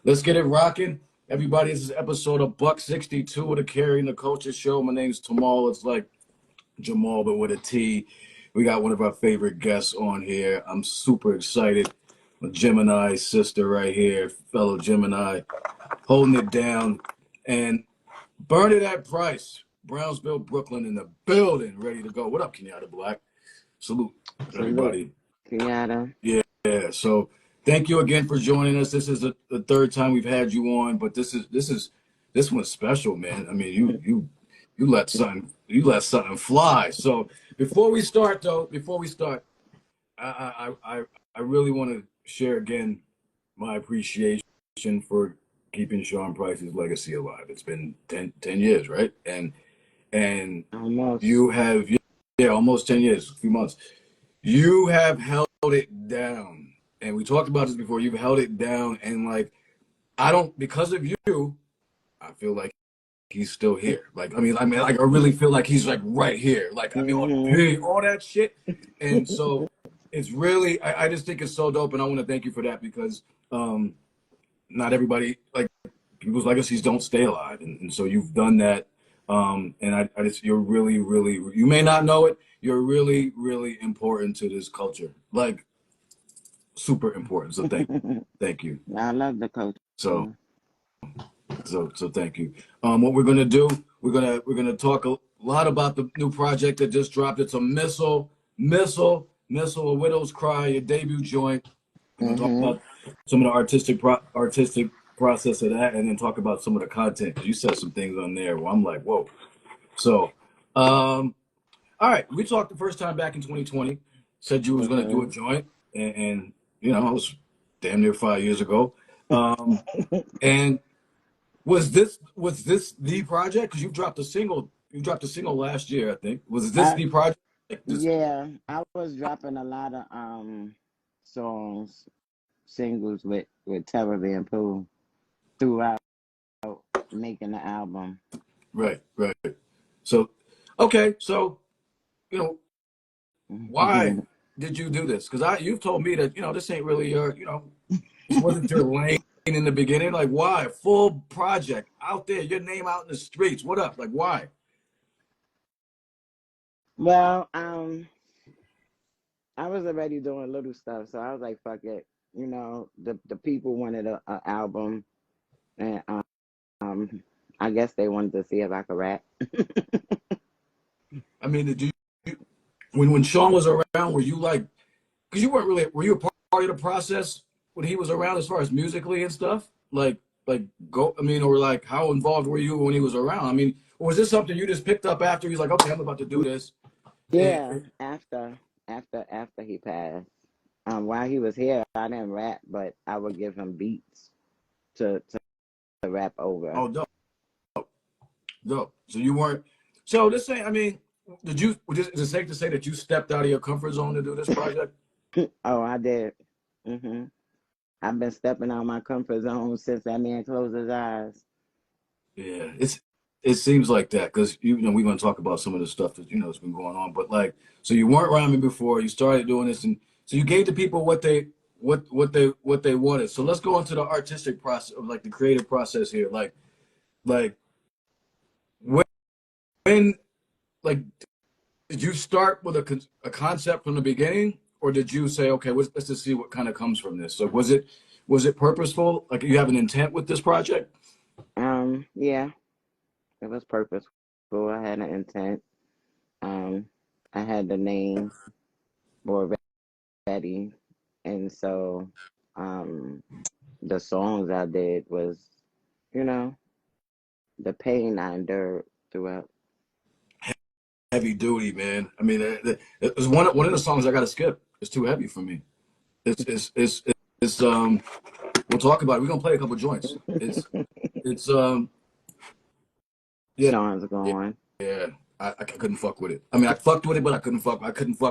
Let's get it rocking. Everybody, this is episode of Buck 62 of the Carrying the Culture Show. My name's Tamal. It's like Jamal, but with a T. We got one of our favorite guests on here. I'm super excited. A Gemini sister right here, fellow Gemini, holding it down. And Bernadette Price, Brownsville, Brooklyn, in the building, ready to go. What up, Kenyatta Black? Salute, Salute, everybody. Kenyatta. Yeah. So thank you again for joining us. This is the third time we've had you on, but this one's special, man. I mean, you let something fly. So before we start, I really want to share again my appreciation for keeping Sean Price's legacy alive. It's been 10 years, right? And Almost. you have, yeah, almost 10 years, a few months. You have held it down. And we talked about this before. You've held it down. And like, because of you, I feel like he's still here. Like, I really feel like he's like right here. Like, I mean, all that shit. And so it's really, I just think it's so dope. And I want to thank you for that because not everybody, like, people's legacies don't stay alive. And so you've done that. And I just, you're really, really, you may not know it. You're really, really important to this culture. Like, super important. So thank you. I love the coach. So thank you. What we're gonna do, we're gonna talk a lot about the new project that just dropped. It's a missile, a widow's cry, your debut joint. We're gonna talk about some of the artistic process of that, and then talk about some of the content. Cause you said some things on there where I'm like, whoa. So, all right, we talked the first time back in 2020. Said you was gonna do a joint, and you know, it was damn near 5 years ago. And was this the project? Because you dropped a single. You dropped a single last year, I think. Was this the project? Yeah, I was dropping a lot of songs, singles with Terror Van Poole throughout making the album. Right. So, okay, so you know, why did you do this? Because you've told me that this ain't really your this wasn't your lane in the beginning. Like, why? Full project out there, your name out in the streets. What up? Like, why? Well, I was already doing little stuff, so I was like, fuck it. You know, the people wanted a album, and I guess they wanted to see if I could rap. I mean, did you when Sean was around, were you like, because you weren't really, were you a part of the process when he was around as far as musically and stuff? Or like, how involved were you when he was around? I mean, or was this something you just picked up after he's like, okay, I'm about to do this? Yeah, after he passed. While he was here, I didn't rap, but I would give him beats to rap over. Oh, dope. So you weren't. So this thing, I mean, is it safe to say that you stepped out of your comfort zone to do this project? Oh, I did. I've been stepping out of my comfort zone since that man closed his eyes. Yeah, it seems like that because we're going to talk about some of the stuff that has been going on. But like, so you weren't rhyming before, you started doing this, and so you gave the people what they wanted. So let's go into the artistic process, of like the creative process here. Like when like, did you start with a concept from the beginning, or did you say, okay, let's just see what kind of comes from this? So was it purposeful? Like, you have an intent with this project? Yeah, it was purposeful. I had an intent. I had the name already, and so the songs I did was, the pain I endured throughout. Heavy duty, man. I mean, it's one of the songs I got to skip. It's too heavy for me. It's we'll talk about it. We're gonna play a couple joints. It's yeah, Sean's gone. yeah. I couldn't fuck with it. I mean, I fucked with it, but I couldn't fuck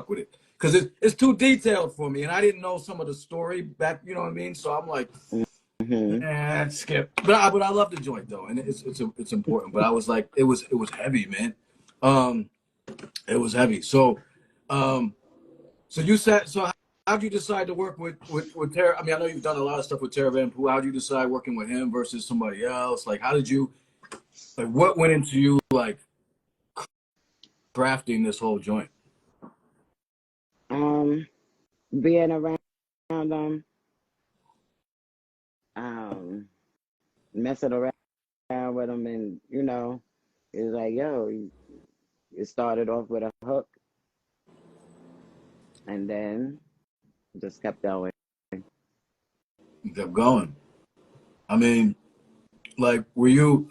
with it because it's too detailed for me, and I didn't know some of the story back. You know what I mean? So I'm like, skip. But I love the joint though, and it's important. But I was like, it was heavy, man. It was heavy. So you said, so how'd you decide to work with Tara? I mean, I know you've done a lot of stuff with Tara Van Poo. How'd you decide working with him versus somebody else? Like, how did you, like, what went into you, like, crafting this whole joint? Being around them, um, messing around with them, and it's like, yo, it started off with a hook, and then just kept going. You kept going. I mean, like, were you,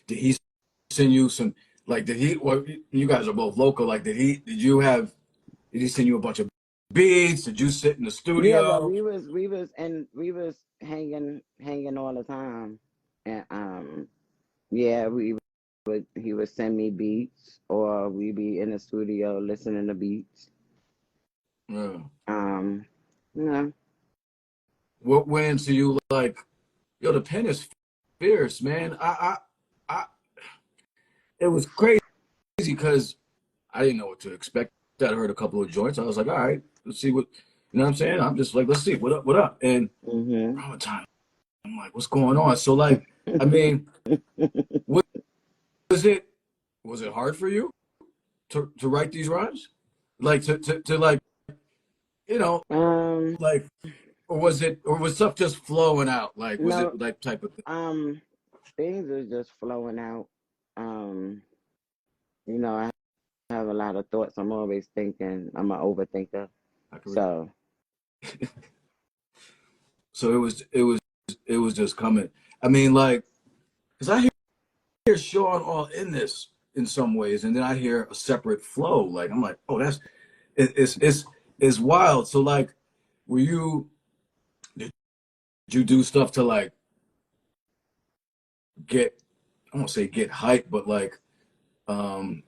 did he send you some, like, did he, well, you guys are both local, like, did he send you a bunch of beats? Did you sit in the Yeah, well, studio? we was hanging all the time, and yeah, he would send me beats, or we be in the studio listening to beats. Yeah. Um, you know, What went into you, like, yo, the pen is fierce, man. I it was crazy because I didn't know what to expect. I heard a couple of joints. I was like, all right, let's see what, you know what I'm saying? I'm just like, let's see, what up, what up? And mhm. around the time, I'm like, what's going on? So, like, I mean, what was it, was it hard for you to write these rhymes? Like, to like, you know, um, like, or was stuff just flowing out? Like, was no, it like type of thing? things are just flowing out. Um, I have a lot of thoughts. I'm always thinking. I'm an overthinker. I could, So, so it was just coming. I mean, like, because I hear Sean all in this in some ways, and then I hear a separate flow. Like, I'm like, oh, that's it's wild. So, like, were you did you do stuff to like get, I won't say get hype, but like um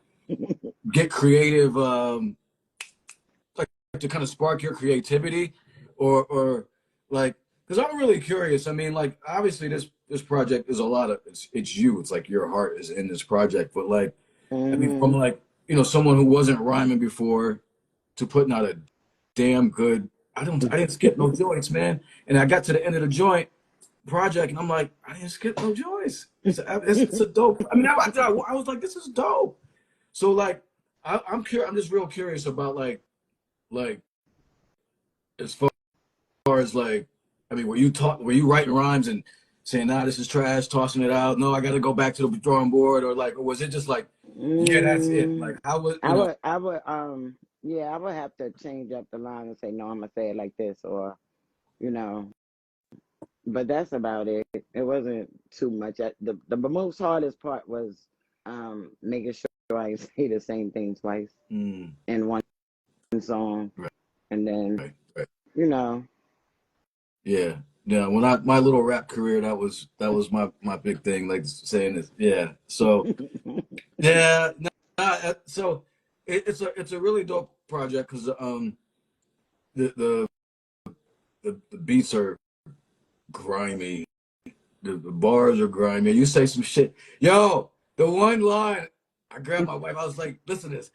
get creative, like to kind of spark your creativity, or like, because I'm really curious. I mean, like, obviously this project is a lot of it's you. It's like your heart is in this project, but like, I mean, from mhm. like, someone who wasn't rhyming before to putting out a damn good. I didn't skip no joints, man. And I got to the end of the joint project, and I'm like, I didn't skip no joints. It's a dope. I mean, I was like, this is dope. So like, I'm curious. I'm just real curious about like as far as like, I mean, were you writing rhymes and saying, nah, this is trash, tossing it out? No, I got to go back to the drawing board, or like, or was it just like, yeah, that's it? Like, Mm, how was yeah, I would have to change up the line and say, no, I'm gonna say it like this, or you know, but that's about it. It wasn't too much. The most hardest part was making sure I say the same thing twice mm, in one song, right, and then right, right. you know, Yeah. Yeah, when my little rap career, that was my big thing, like saying this. Yeah. So yeah, so it's a really dope project because the, the the beats are grimy, the bars are grimy. You say some shit, yo. The one line, I grabbed my wife. I was like, listen to this.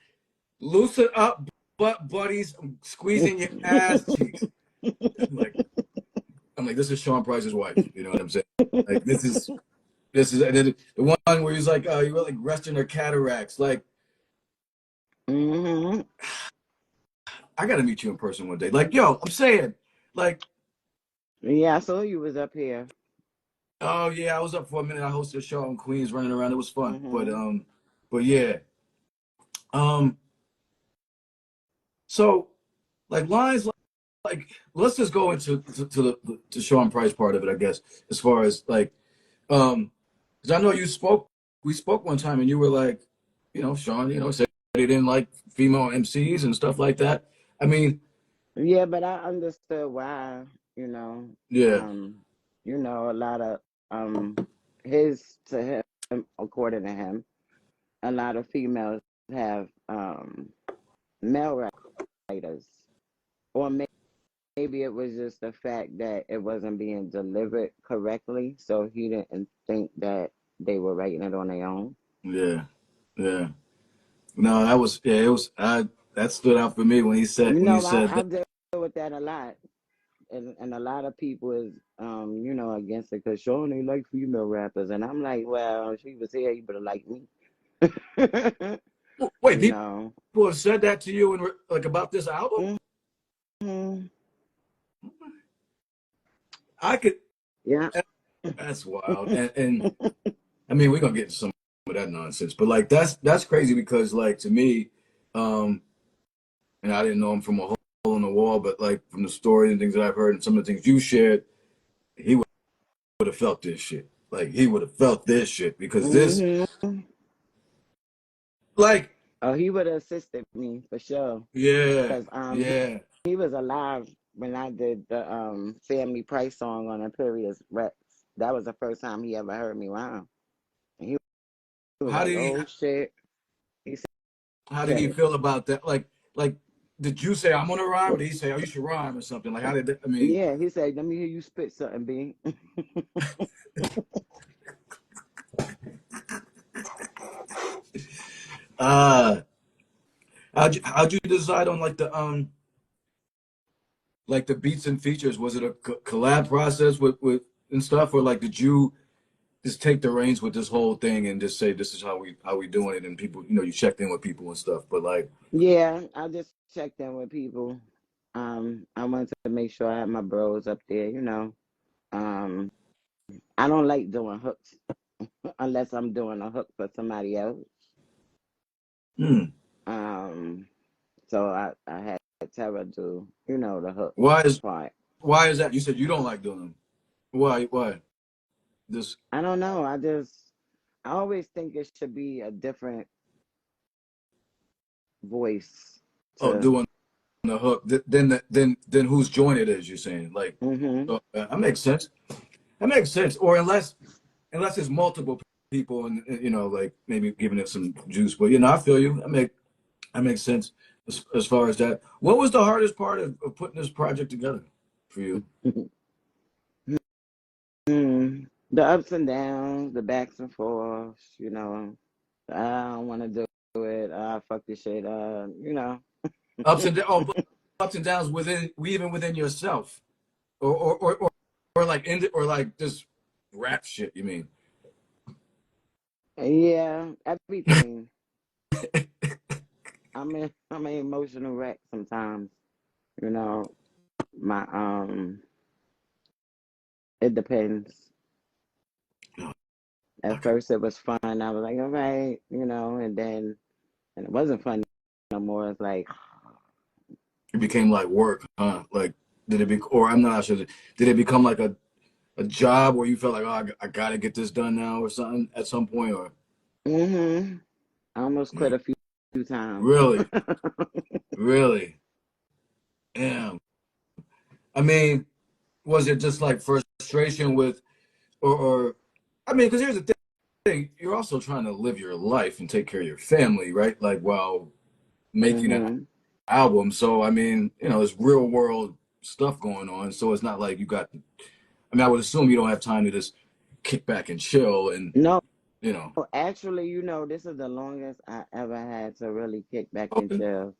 Loosen up, butt buddies. I'm squeezing your ass cheeks. I'm like, this is Sean Price's wife. You know what I'm saying? Like, this is and then the one where he's like, you were like resting her cataracts. Like, hmm. I gotta meet you in person one day. Like, yo, I'm saying, like, Yeah, I saw you was up here. oh yeah, I was up for a minute. I hosted a show in Queens, running around. It was fun, Hmm. but yeah, um, so like lines like let's just go into to the to Sean Price part of it, I guess, as far as like, because I know we spoke one time, and you were like, Sean, said he didn't like female MCs and stuff like that. I mean, Yeah, but I understood why. You know, yeah, um, a lot of um, his to him, according to him, a lot of females have male writers, or maybe it was just the fact that it wasn't being delivered correctly, so he didn't think that they were writing it on their own. yeah, yeah. No, that was yeah. It was that stood out for me when he You when he know, said I that. with that a lot. And a lot of people is against it because Sean ain't like female rappers, and I'm like, well, if she was here, you better like me. Wait, you know. people have said that to you and like about this album? Mm-hmm. I could. Yeah. That's wild. And I mean, we're gonna get into some of that nonsense, but like that's crazy because like to me, um, and I didn't know him from a hole in the wall, but like from the stories and things that I've heard and some of the things you shared, he would have felt this shit. Like he would have felt this shit because this, Mm-hmm. like, Oh, he would have assisted me for sure. yeah, Cause yeah. he was alive when I did the Family Price song on Imperious Rex. That was the first time he ever heard me rhyme. And he was How like, did he? "Oh shit." He How did he said, feel about that? Like, did you say I'm gonna rhyme, or did he say, "Oh, you should rhyme" or something? Like, how did that, I mean? "Yeah." He said, "Let me hear you spit something, B." Uh, how'd you decide on like the beats and features? Was it a collab process with and stuff, or like did you just take the reins with this whole thing and just say this is how we doing it, and people, you checked in with people and stuff, but like, Yeah, I just checked in with people. I wanted to make sure I had my bros up there. Um, I don't like doing hooks unless I'm doing a hook for somebody else. hmm, Um, so I had Tara do, the hook why is part. why is that? You said you don't like doing them. Why this? I don't know. I always think it should be a different voice Oh, to. doing the hook, then whose joint it is? You're saying like, Hmm. that makes sense. That makes sense. Or unless it's multiple people and like maybe giving it some juice. But I feel you. That makes sense as far as that. What was the hardest part of putting this project together for you? The ups and downs, the backs and forths. I don't want to do it. Fuck this shit. Ups and oh, ups and downs even within yourself, or like or like just rap shit. You mean? Yeah, everything. I'm an emotional wreck sometimes. You know, my it depends. Oh, At okay. first it was fun. I was like, all right, and it wasn't fun no more. It's like, It became like work, huh? Like, did it be? Or I'm not sure. Did it become like a job where you felt like, oh, I gotta get this done now or something at some point, or mm-hmm. I almost yeah, quit a few times. really, really, damn. I mean, was it just like frustration with, or I mean, because here's the thing, you're also trying to live your life and take care of your family, right? Like while making an Mm-hmm. album. So I mean, there's real world stuff going on. So it's not like you got. I mean, I would assume you don't have time to just kick back and chill and No, you know. actually, this is the longest I ever had to really kick back and Okay. chill.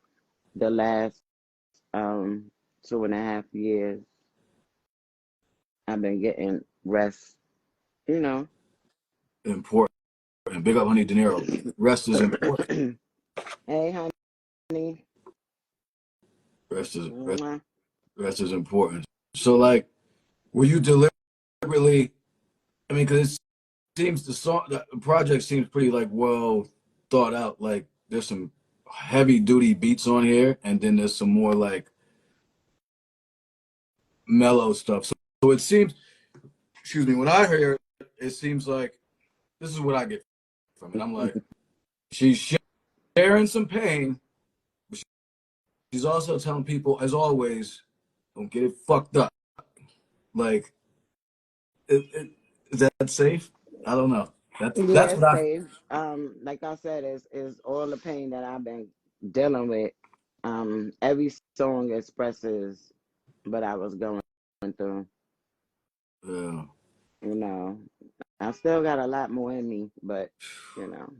The last um 2.5 years, I've been getting rest. You know. Important. And big up, Honey De Niro. Rest is important. Hey, honey. Rest is rest, Mwah. rest is important. So like, were you deliberately? I mean, because it seems the project seems pretty like well thought out. Like there's some heavy duty beats on here, and then there's some more like mellow stuff. So it seems, excuse me, when I hear it, it seems like this is what I get from it. I'm like, she's sharing some pain, but she's also telling people, as always, don't get it fucked up. Like, is that safe? I don't know. That's Yeah, what it's I. safe. Like I said, is all the pain that I've been dealing with. Every song expresses what I was going through. Yeah. You know, I still got a lot more in me, but you know.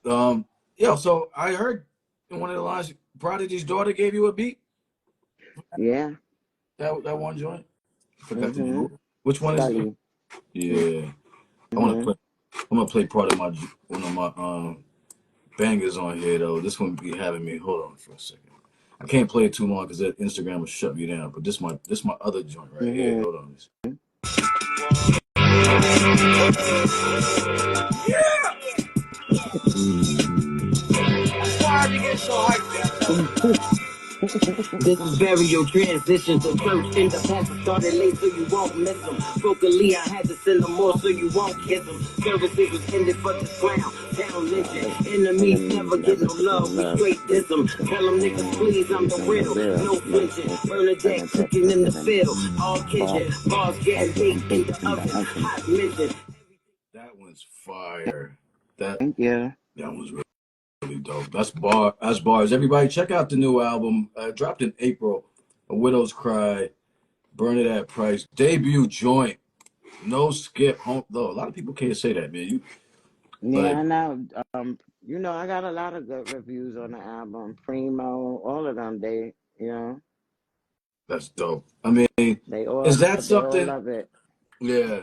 Damn. Yeah. So I heard in one of the lines Prodigy's daughter gave you a beat? Yeah. That one joint? I forgot the name. Mhm. Which one is it? Scully. Yeah. I want to Mhm. play. I'm gonna play part of my one of my bangers on here though. This one be having me. Hold on for a second. I can't play it too long because Instagram will shut me down. But this my other joint right here. Mhm. Hold on. Why you get so hyped? This is burial transitions of church in the pastor started late so you won't miss them. Vocally I had to send them more so you won't kiss them. Services was ended for this crown. Down lynching. Enemies never get no love. We straight diss them. Tell them niggas please I'm the real. No flinching. Bernadette cooking in the field. All kitchen. Bars getting baked in the oven. Hot mention. That one's fire. Thank you. That was really dope. That's bars. Everybody, check out the new album. Dropped in April. A Widow's Cry. Bernadette Price debut joint. No skip. Home, though a lot of people can't say that, man. Yeah, Like I know. I got a lot of good reviews on the album. Primo, all of them. that's dope. I mean, They is all that they all something? love it. Yeah.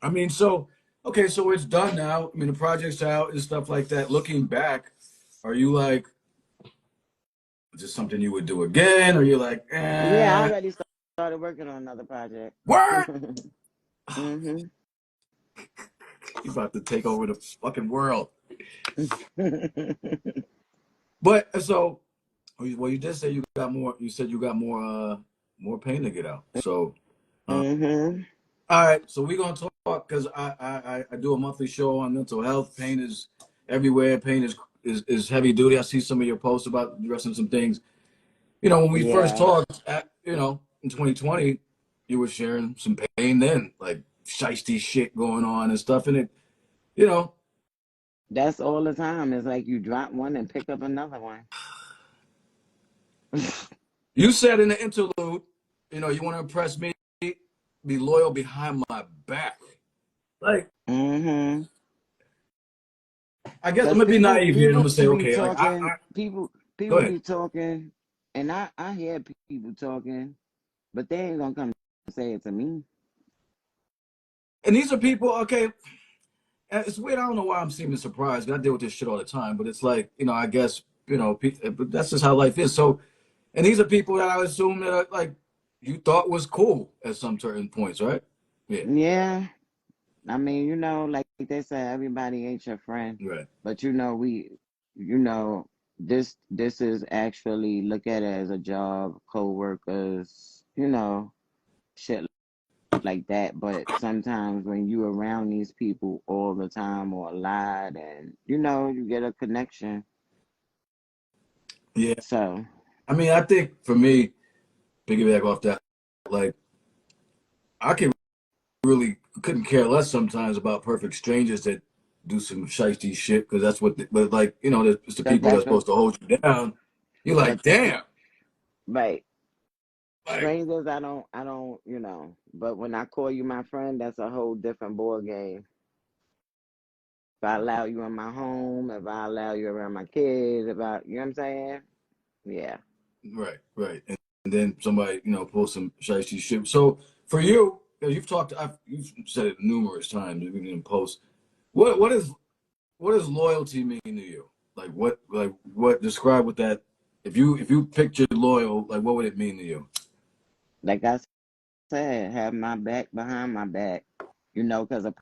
I mean, so okay, so it's done now. I mean, the project's out and stuff like that. Looking back, are you like, is this something you would do again? Or you like, Yeah, I eh? already started working on another project. What? hmm You about to take over the fucking world. But so, well, you did say you got more. You said you got more pain to get out. So, uh, hmm all right. So we're gonna talk because I do a monthly show on mental health. Pain is everywhere. Pain is heavy duty. I see some of your posts about addressing some things. You know, when we first Yeah, talked, in 2020, you were sharing some pain then, like shiesty shit going on and stuff. And you know, that's all the time. It's like you drop one and pick up another one. you said in the interlude, you want to impress me, be loyal behind my back. Like, hmm I guess I'm Because gonna be people naive here and I'm people gonna say, be okay, like talking. go People ahead. be talking, and I hear people talking, but they ain't gonna come say it to me. And these are people, okay, it's weird. I don't know why I'm seeming surprised. I deal with this shit all the time, but it's like, I guess, but that's just how life is. So, and these are people that I assume that are, like you thought was cool at some certain points, right? Yeah, Yeah, I mean, like they say, everybody ain't your friend, right. but you know, this is actually look at it as a job, co-workers, shit like that. But sometimes when you around these people all the time or a lot, and you get a connection. Yeah. So I mean, I think for me, piggyback off that, like I can really couldn't care less sometimes about perfect strangers that do some shiesty shit because that's what. But like it's the people that's that's what, supposed to hold you down. You're but like, damn, right. like Strangers, I don't, But when I call you my friend, that's a whole different ball game. If I allow you in my home, if I allow you around my kids, you know what I'm saying? Yeah. right, right, and then somebody pulls some shiesty shit. So for you, you've said it numerous times, even in posts. What does loyalty mean to you? Like what describe what that if you pictured loyal, like what would it mean to you? Like I said, have my back behind my back, because a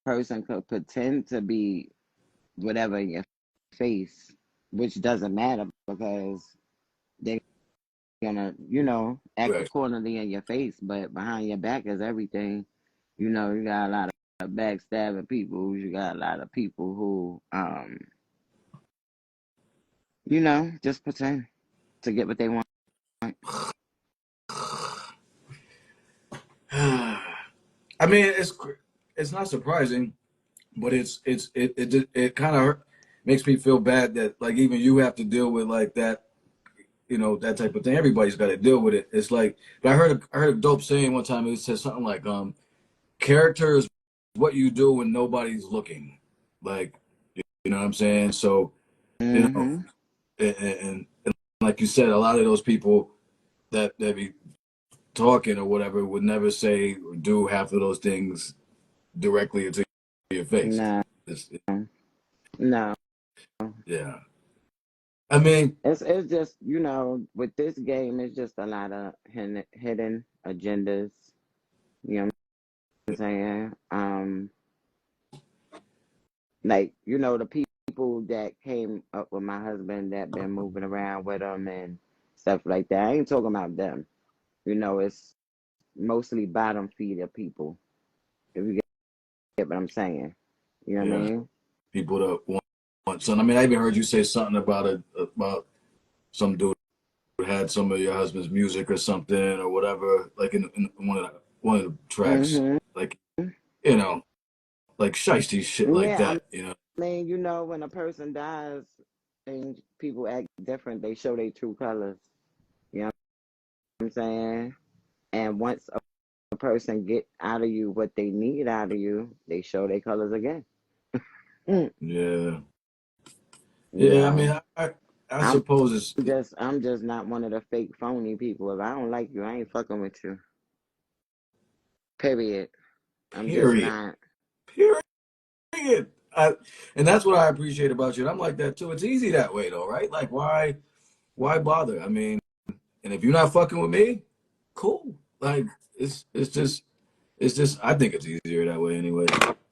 person could pretend to be whatever in your face, which doesn't matter because they're gonna, act Right. accordingly in your face, but behind your back is everything. You got a lot of backstabbing people. You got a lot of people who, just pretend to get what they want. I mean, it's not surprising, but it kind of makes me feel bad that like even you have to deal with like that, that type of thing. Everybody's got to deal with it. It's like, but I heard a dope saying one time. It said something like, character is what you do when nobody's looking. Like, you know what I'm saying? So, you know, hmm and like you said, a lot of those people that be talking or whatever would never say or do half of those things directly into your face. No, It's, no. yeah. I mean, It's just, you know, with this game, it's just a lot of hidden agendas. You know what I'm saying? Like, you know, the people that came up with my husband that been moving around with him and stuff like that. I ain't talking about them. You know, it's mostly bottom feeder people. If you get what I'm saying, you know what I yeah, mean? people that want something. I mean, I even heard you say something about some dude who had some of your husband's music or something or whatever, like in one of the tracks, Mm-hmm. like you know, like shiesty shit like Yeah, that, you know. I mean, you know, when a person dies and people act different, they show their true colors. You know what I'm saying? And once a person get out of you what they need out of you, they show their colors again. You Yeah, yeah. I mean, know, I I'm suppose it's I'm just not one of the fake phony people. If I don't like you, I ain't fucking with you. Period. I'm just period, not. period. I, and that's what I appreciate about you. And I'm like that too. It's easy that way though, right? Like why bother? I mean, and if you're not fucking with me, cool. Like it's just I think it's easier that way anyway.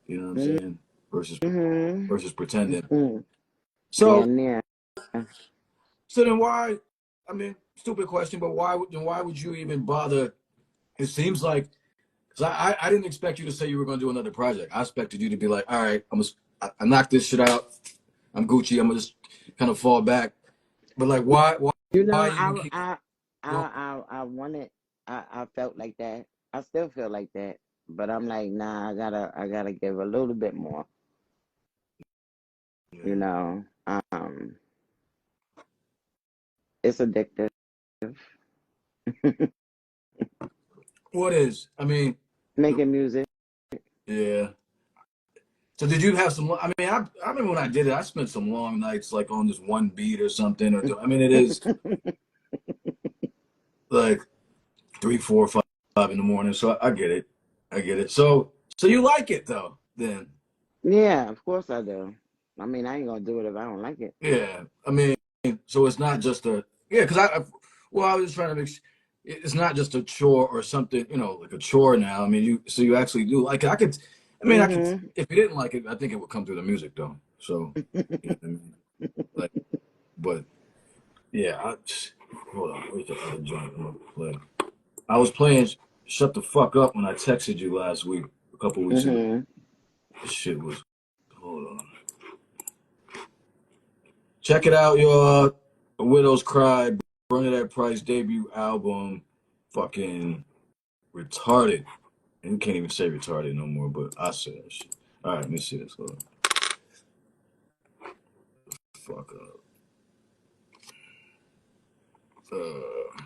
You know what I'm saying? Versus Mm-hmm. versus pretending. Mm-mm. So Damn near. so then why? I mean, stupid question, but why would you even bother? It seems like because I didn't expect you to say you were going to do another project. I expected you to be like, all right, I knocked this shit out. I'm Gucci. I'm gonna just kind of fall back. But like, You know, why even keep going? I wanted, I felt like that. I still feel like that, but I'm like, nah, I gotta give a little bit more. You Yeah. know, it's addictive. What is? I mean, Making music. yeah. So did you have some? I mean, I remember when I did it. I spent some long nights like on this one beat or something. I mean, it is like 3, 4, 5 in the morning. So I get it. I get it. So you like it though? Then Yeah, of course I do. I mean, I ain't gonna do it if I don't like it. yeah. I mean, so it's not just a yeah. Because well, I was just trying to make. It's not just a chore or something. You know, like a chore now. I mean, you actually do like it. I could. I mean, I could. Mm-hmm. If you didn't like it, I think it would come through the music though. So you know what I mean? Like, but yeah. Hold on. Where's the other joint I'm gonna play? I was playing "Shut the Fuck Up" when I texted you last week, a couple weeks ago. Mm-hmm. This shit was. Hold on. Check it out, y'all. A Widow's Cry, Bernadette Price debut album. Fucking retarded. And you can't even say retarded no more, but I say that shit. All right, let me see this. Hold on. Fuck up. Uh,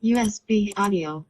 USB audio.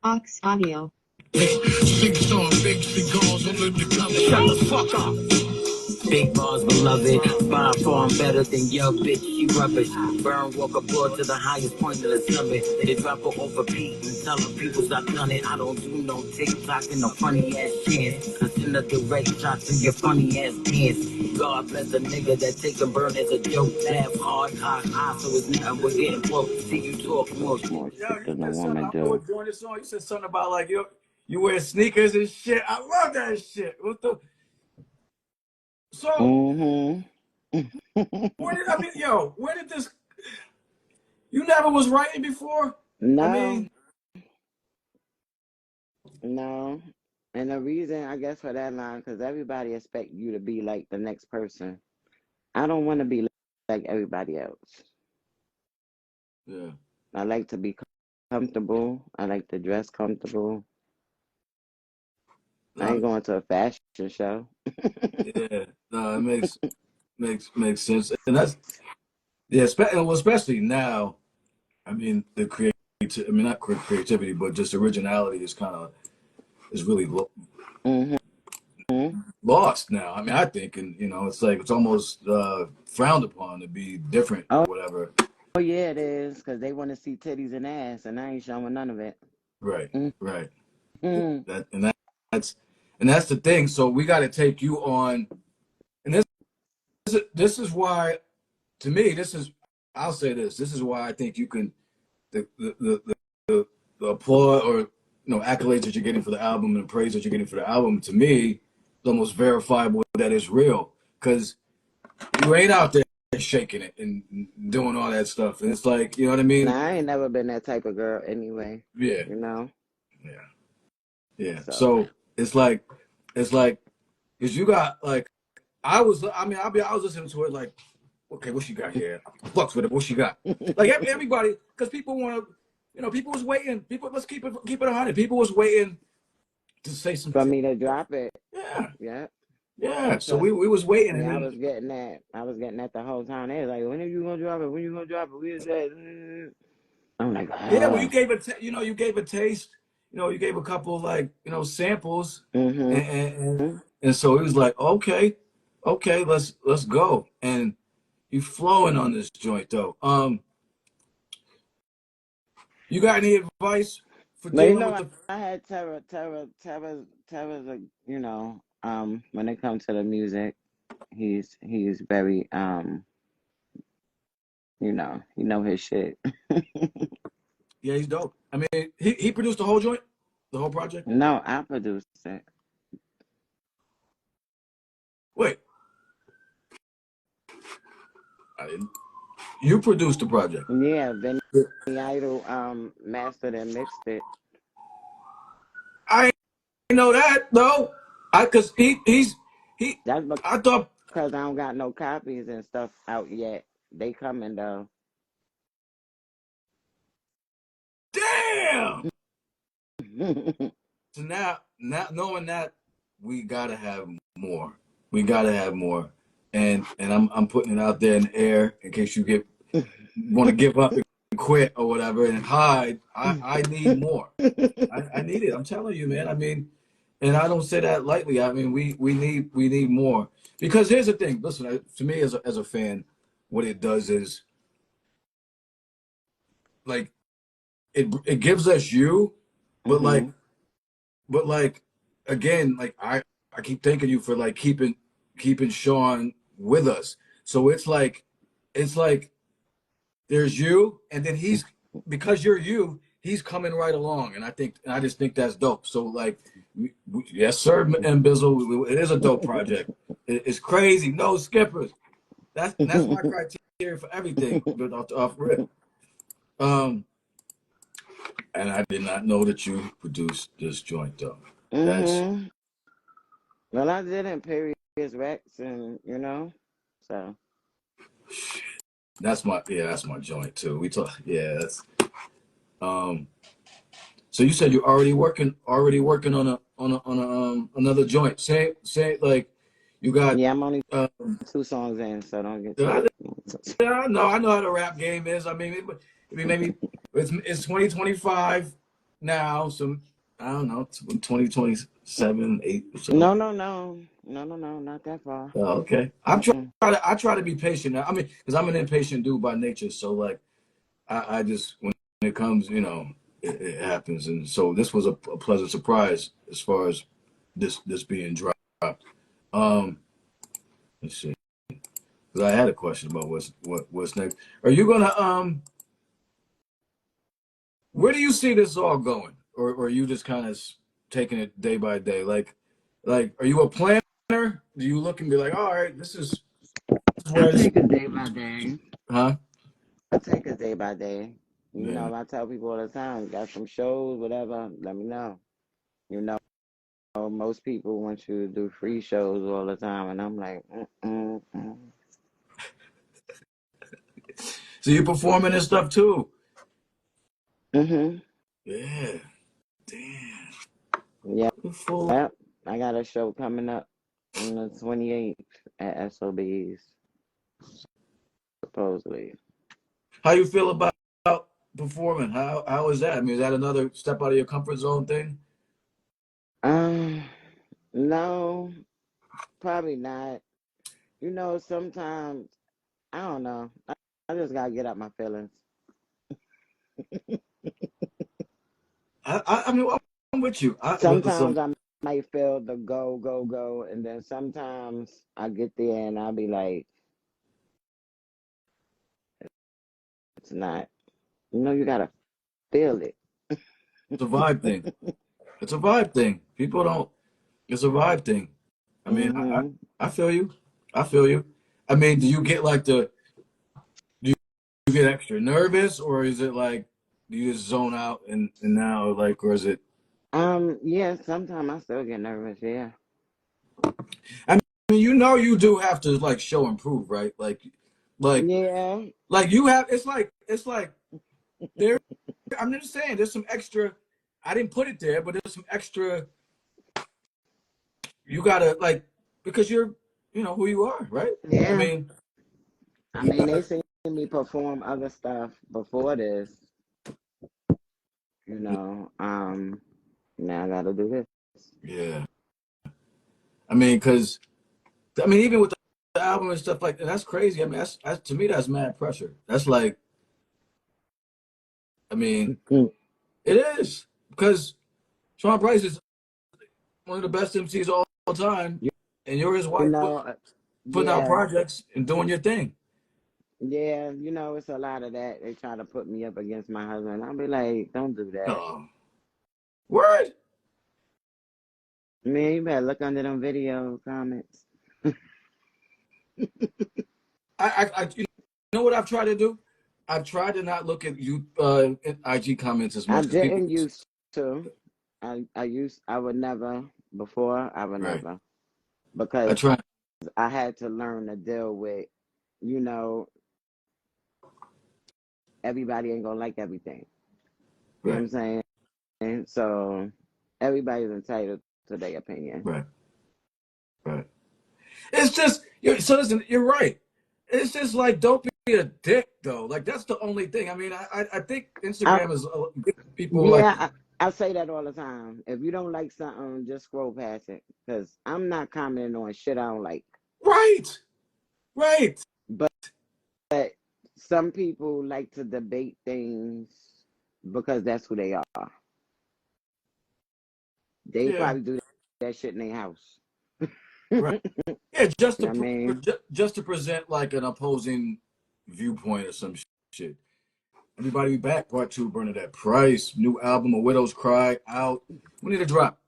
Aux audio. Big song, big cigars, don't let the gun shut the fuck up. Big bars, beloved. By far I'm better than your bitch, she rubbish. Burn, walk aboard to the highest point of the summit. They drop her over Pete and tell her people's I've done it. I don't do no TikTok and no funny ass chance. I send a direct shot to your funny ass pants. God bless the nigga that take a burn as a joke. Laugh hard, high, so it's nothing we're getting broke. See you talk more. Much more yo, shit you than a said something. woman I don't know do. what joint this song. You said something about like you wear sneakers and shit. I love that shit. What the? So Mm-hmm. where did I mean, yo? Where did this? You never was writing before. I No, mean, no. And the reason, I guess, for that line, because everybody expect you to be like the next person. I don't want to be like everybody else. yeah. I like to be comfortable. I like to dress comfortable. I No, ain't going to a fashion show. yeah. No, it makes sense, and that's yeah. Well, especially now. I mean, the creativity. I mean, not creativity, but just originality is kind of is really low. Mm-hmm. lost now. I mean, I think, and you know, it's like it's almost frowned upon to be different or Oh, whatever. oh yeah, it is because they want to see titties and ass, and I ain't showing none of it. Right, right. Mm-hmm. That and that's and that's the thing. So we got to take you on, and this is why, to me, this is. I'll say this. This is why I think you can the applaud or accolades that you're getting for the album and praise that you're getting for the album. To me, is almost verifiable that it's real because you ain't out there shaking it and doing all that stuff. And it's like, you know what I mean? Now I ain't never been that type of girl anyway. Yeah, You know. yeah, yeah. So So it's like, because you got like, I mean, I was listening to it like, okay, what she got here? Fucks with it. What she got? Like everybody, because people want to, people was waiting. People, let's keep it 100. People was waiting to say some for shit. me to drop it, Yeah, yeah. yeah. So Cause we was waiting, and yeah, I then was getting that. I was getting that the whole time. They was like, "When are you gonna drop it? When you gonna drop it?" We was like, I'm like, yeah, well, you ah. gave you gave a taste. You gave a couple like samples, and Mm-hmm. and so it was like, okay, okay, let's go. And you flowing on this joint though. You got any advice for But you dealing know, with the? I had Terra's like, when it comes to the music, he's very he know his shit. Yeah, he's dope. I mean, he produced the whole joint, the whole project. No, I produced it. Wait, I didn't. You produced the project. Yeah, Vinny Idol mastered and mixed it. I ain't know that though. Cause he. That's I thought. because I don't got no copies and stuff out yet. They coming though. Damn. So now knowing that, we gotta have more. We gotta have more. And I'm putting it out there in the air in case you want to give up and quit or whatever and hide. I need more. I need it. I'm telling you, man. I mean, and I don't say that lightly. I mean, we need more because here's the thing. Listen, to me as a fan, what it does is like it gives us you, but like Hmm. but like again, like I keep thanking you for like keeping Sean with us. So it's like there's you, and then because you're you, he's coming right along, and I just think that's dope. So like, yes, sir, and Bizzle, it is a dope project. It's crazy, no skippers. That's my criteria for everything. But off rip, um, and I did not know that you produced this joint though. That's Hmm. Well, I did in Period Rex, and so. that's my joint too. We talk, yeah. That's um. So you said you're already working on another joint. Say like you got. Yeah, I'm only Um, 2 songs in, so don't get too. I, I know how the rap game is. I mean, maybe it's 2025 now, so I don't know, 2027, 8 or so. No, no, no, no, no, no, not that far. Oh, okay. Mm-mm. I try to be patient now. I mean, because I'm an impatient dude by nature, so like I just when it comes, it happens, and so this was a pleasant surprise as far as this being dropped. Um, let's see, because I had a question about what's next. Are you gonna Where do you see this all going, or are you just kind of taking it day by day? Like, are you a planner? Do you look and be like, all right, this is I where take it day by day. huh? I take it day by day. Yeah. I tell people all the time, got some shows, whatever, let me know. You know, most people want you to do free shows all the time, and I'm like, mm. So you're performing and stuff too. Mm-hmm. Yeah. Damn. Yeah. Good fool. Yep. I got a show coming up on the 28th at SOB's, supposedly. How you feel about performing? How is that? I mean, is that another step out of your comfort zone thing? Um, no, Probably not. You know, sometimes I don't know. I just gotta get out my feelings. I mean, I'm with you. Listen, Sometimes I might feel the go, go, go, and then sometimes I get there and I'll be like, it's not. You know, you gotta feel it. it's a vibe thing. It's a vibe thing. People don't. It's a vibe thing. I mean, Hmm. I feel you. I feel you. I mean, do you get like do you get extra nervous, or is it like do you just zone out and now like, or is it? Yeah, sometimes I still get nervous, yeah. I mean, you do have to like show and prove, right? Like, Yeah. like you have. It's like there. I'm just saying, there's some extra. I didn't put it there, but there's some extra. You gotta like because you know who you are, right? I Yeah. mean, I you mean, they gotta. seen me perform other stuff before this, you know. Now I gotta do this. Yeah. I mean, because I mean, even with the album and stuff like that, that's crazy. I mean, that's to me, that's mad pressure. That's like, I mean, Mm. it is because Sean Price is one of the best MCs all time, You, and you're his you wife know, putting out yeah, projects and doing your thing. yeah, you know, it's a lot of that. They try to put me up against my husband. I'll be like, don't do that. Oh, word. Man, you better look under them video comments. You know what I've tried to do? I've tried to not look at you IG comments as I much because people. didn't used to. I would never, before, I would Right. never. I Because try. I had to learn to deal with, you know, everybody ain't gonna like everything. You know what Right. I'm saying? So everybody's entitled to their opinion. Right. Right. It's just so listen. You're right. It's just like don't be a dick though. Like that's the only thing. I mean, I think I, Instagram is giving people like yeah, I say that all the time. If you don't like something, just scroll past it. Because I'm not commenting on shit I don't like. right, right. But some people like to debate things because that's who they are. They Yeah, probably do that shit in their house. right. Yeah, You know what I mean? just to present like an opposing viewpoint or some shit. Everybody be back. Part two. Bernadette Price new album, A Widow's Cry, out. We need to drop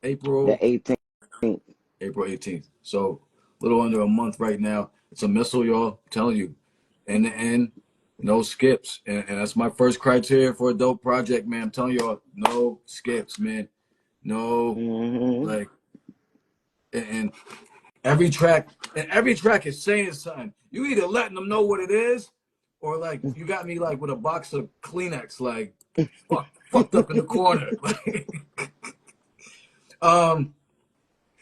The April 18th. April 18th. So a little under a month right now. It's a missile, y'all. I'm telling you. In the end, no skips. And that's my first criteria for a dope project, man. I'm telling y'all, no skips, man. No, Hmm. like, and every track is saying something. You either letting them know what it is, or like you got me like with a box of Kleenex, like fucked up in the corner. um,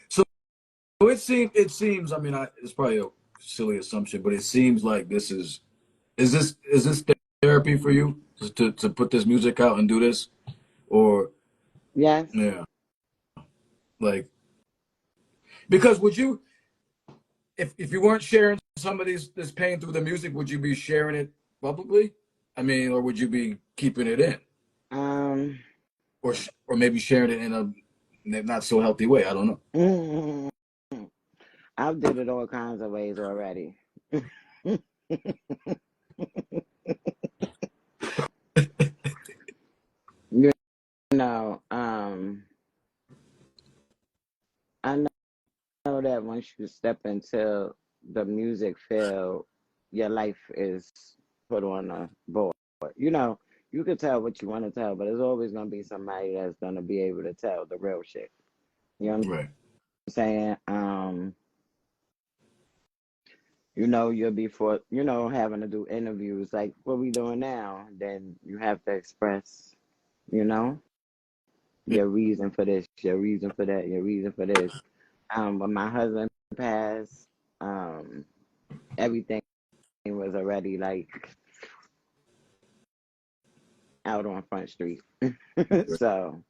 so it seems. I mean, it's probably a silly assumption, but it seems like is this therapy for you to put this music out and do this, or Yes. yeah, like because would you if you weren't sharing some of this pain through the music, would you be sharing it publicly? I mean, or would you be keeping it in, Um. or maybe sharing it in a not so healthy way? I don't know. mm, I've did it all kinds of ways already. You know. I know that once you step into the music field, your life is put on a board. You know, you can tell what you want to tell, but there's always going to be somebody that's going to be able to tell the real shit. You know what Right. I'm saying? You know, you'll be for, having to do interviews like what we doing now. Then you have to express, you know, Yeah. your reason for this, your reason for that, your reason for this. When my husband passed, everything was already like out on Front Street. Right. So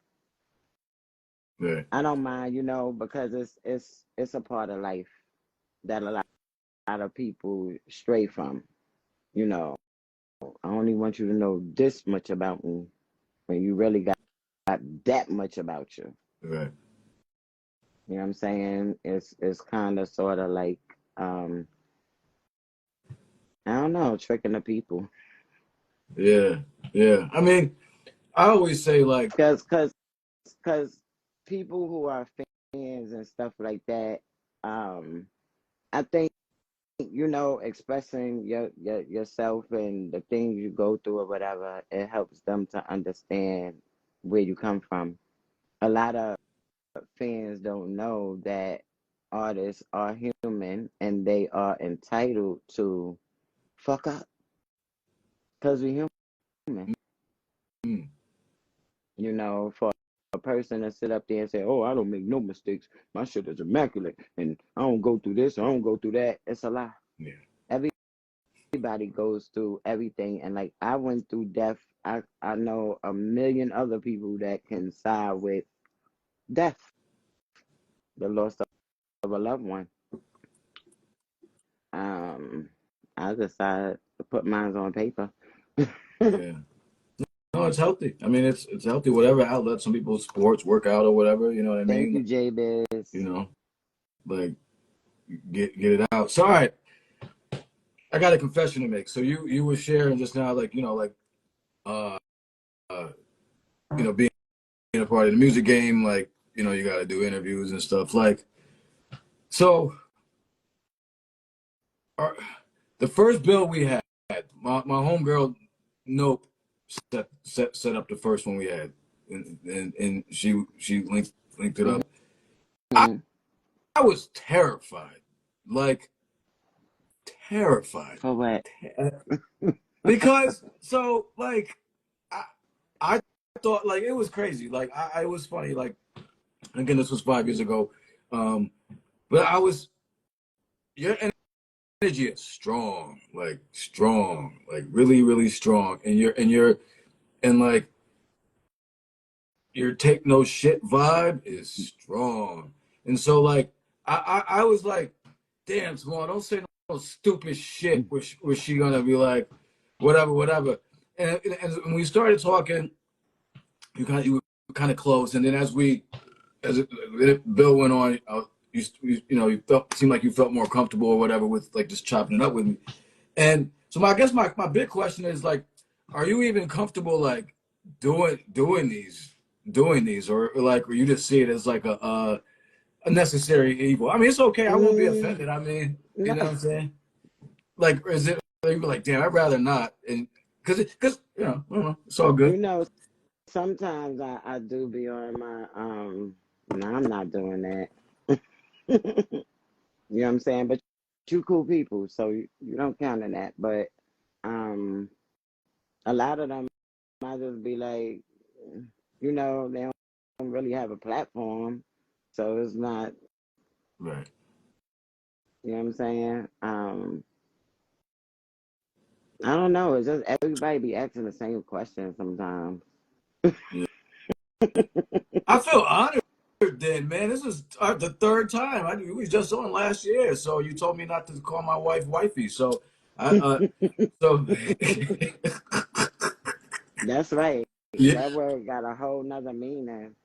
Right. I don't mind, because it's a part of life that a lot of people stray from. You know, I only want you to know this much about me when you really got that much about you. Right. You know what I'm saying? It's kind of sort of like um I don't know, tricking the people. Yeah. Yeah. I mean, I always say like, Cause people who are fans and stuff like that, um, I think expressing yourself and the things you go through or whatever, it helps them to understand where you come from. A lot of fans don't know that artists are human and they are entitled to fuck up because we're human. mm, For a person to sit up there and say, "Oh, I don't make no mistakes. My shit is immaculate, and I don't go through this, I don't go through that." It's a lie. yeah. Everybody goes through everything, and like I went through death. I know a million other people that can side with death, the loss of a loved one. Um, I decided to put mine on paper. Yeah. No, it's healthy. I mean, it's healthy. Whatever outlet, some people sports, workout, or whatever. You know what I Thank mean? you, J Biz. You know, like get it out. So, all right, I got a confession to make. So you were sharing just now, like uh, uh being a part of the music game, like you got to do interviews and stuff. Like, so our, the first bill we had, my homegirl, Nope, set up the first one we had, and she linked it up. I, Hmm. I was terrified, like terrified, For what? because so like I I thought like it was crazy. Like it was funny. Like again, this was 5 years ago, um, but I was your energy is strong, like really really strong, and and like your take no shit vibe is strong, and so like I was like, damn, Simone, don't say no stupid shit. Was she gonna be like, whatever? And when we started talking, you were kind of close, and then Bill went on, you felt seemed like you felt more comfortable or whatever with like just chopping it up with me. And so I guess my big question is like, are you even comfortable like doing these, or like, or you just see it as like a necessary evil? I mean, it's okay. I won't be Mm, offended. I mean, you no, know what I'm saying? Like, or is it like, like damn, I'd rather not, and because I don't know, it's all good. you know, sometimes I do be on my no, I'm not doing that. You know what I'm saying? But you cool people, so you don't count in that. But um a lot of them might just be like, they don't really have a platform. So it's not, Right. you know what I'm saying? I don't know. It's just everybody be asking the same question sometimes. Yeah. I feel honored then, man. This is the third time. We was just on last year, so you told me not to call my wife wifey. So I so That's right. yeah, That word got a whole nother meaning.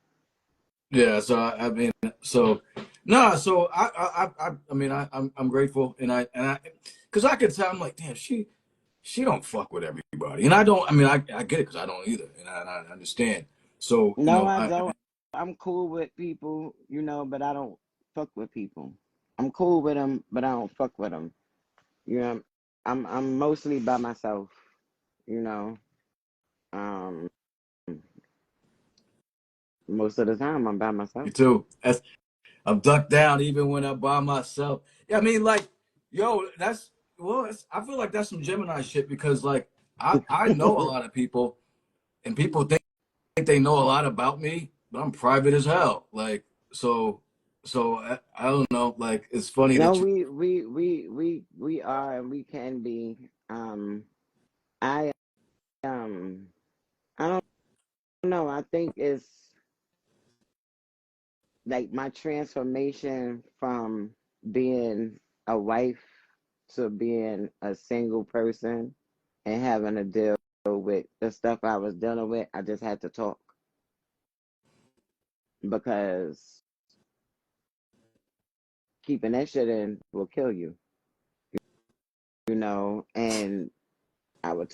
yeah. So I mean, so nah. So I mean, I'm grateful, and I because I could tell. I'm like, damn, she don't fuck with everybody, and I don't. I mean, I get it because I don't either, and I understand. So No, I don't. I'm cool with people, but I don't fuck with people. I'm cool with them, but I don't fuck with them. You know, I'm mostly by myself. You know, um, most of the time I'm by you myself. too. I'm ducked down even when I'm by myself. Yeah, I mean, like, yo, I feel like that's some Gemini shit because, like, I know a lot of people, and people think they know a lot about me, but I'm private as hell. Like, so I don't know. Like, it's funny No, that you. we are and we can be. I um, I don't know. I think like my transformation from being a wife to being a single person and having to deal with the stuff I was dealing with, I just had to talk because keeping that shit in will kill you, you know. And I would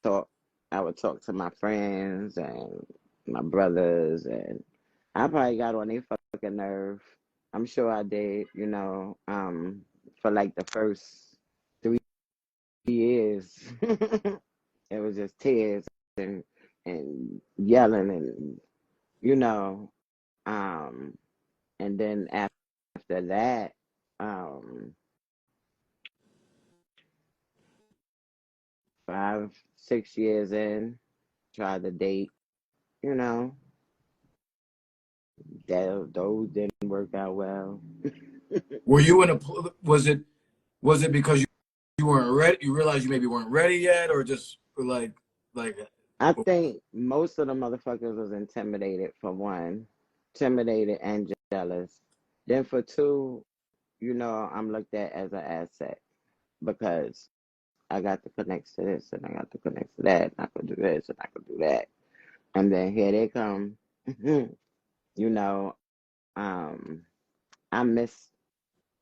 talk, I would talk to my friends and my brothers, and I probably got on their fucking nerve. I'm sure I did, you know, for like the first 3 years. It was just tears and yelling and you know, um, and then after that, um, 5, 6 years in, tried to date, you know, those didn't work out well. Were you in a? Was it because you weren't ready? You realized you maybe weren't ready yet, or just like I think most of the motherfuckers was intimidated for one, intimidated and jealous. Then for two, you know, I'm looked at as an asset because I got the connects to this and I got the connects to that. And I could do this and I could do that. And then here they come. You know, um, I miss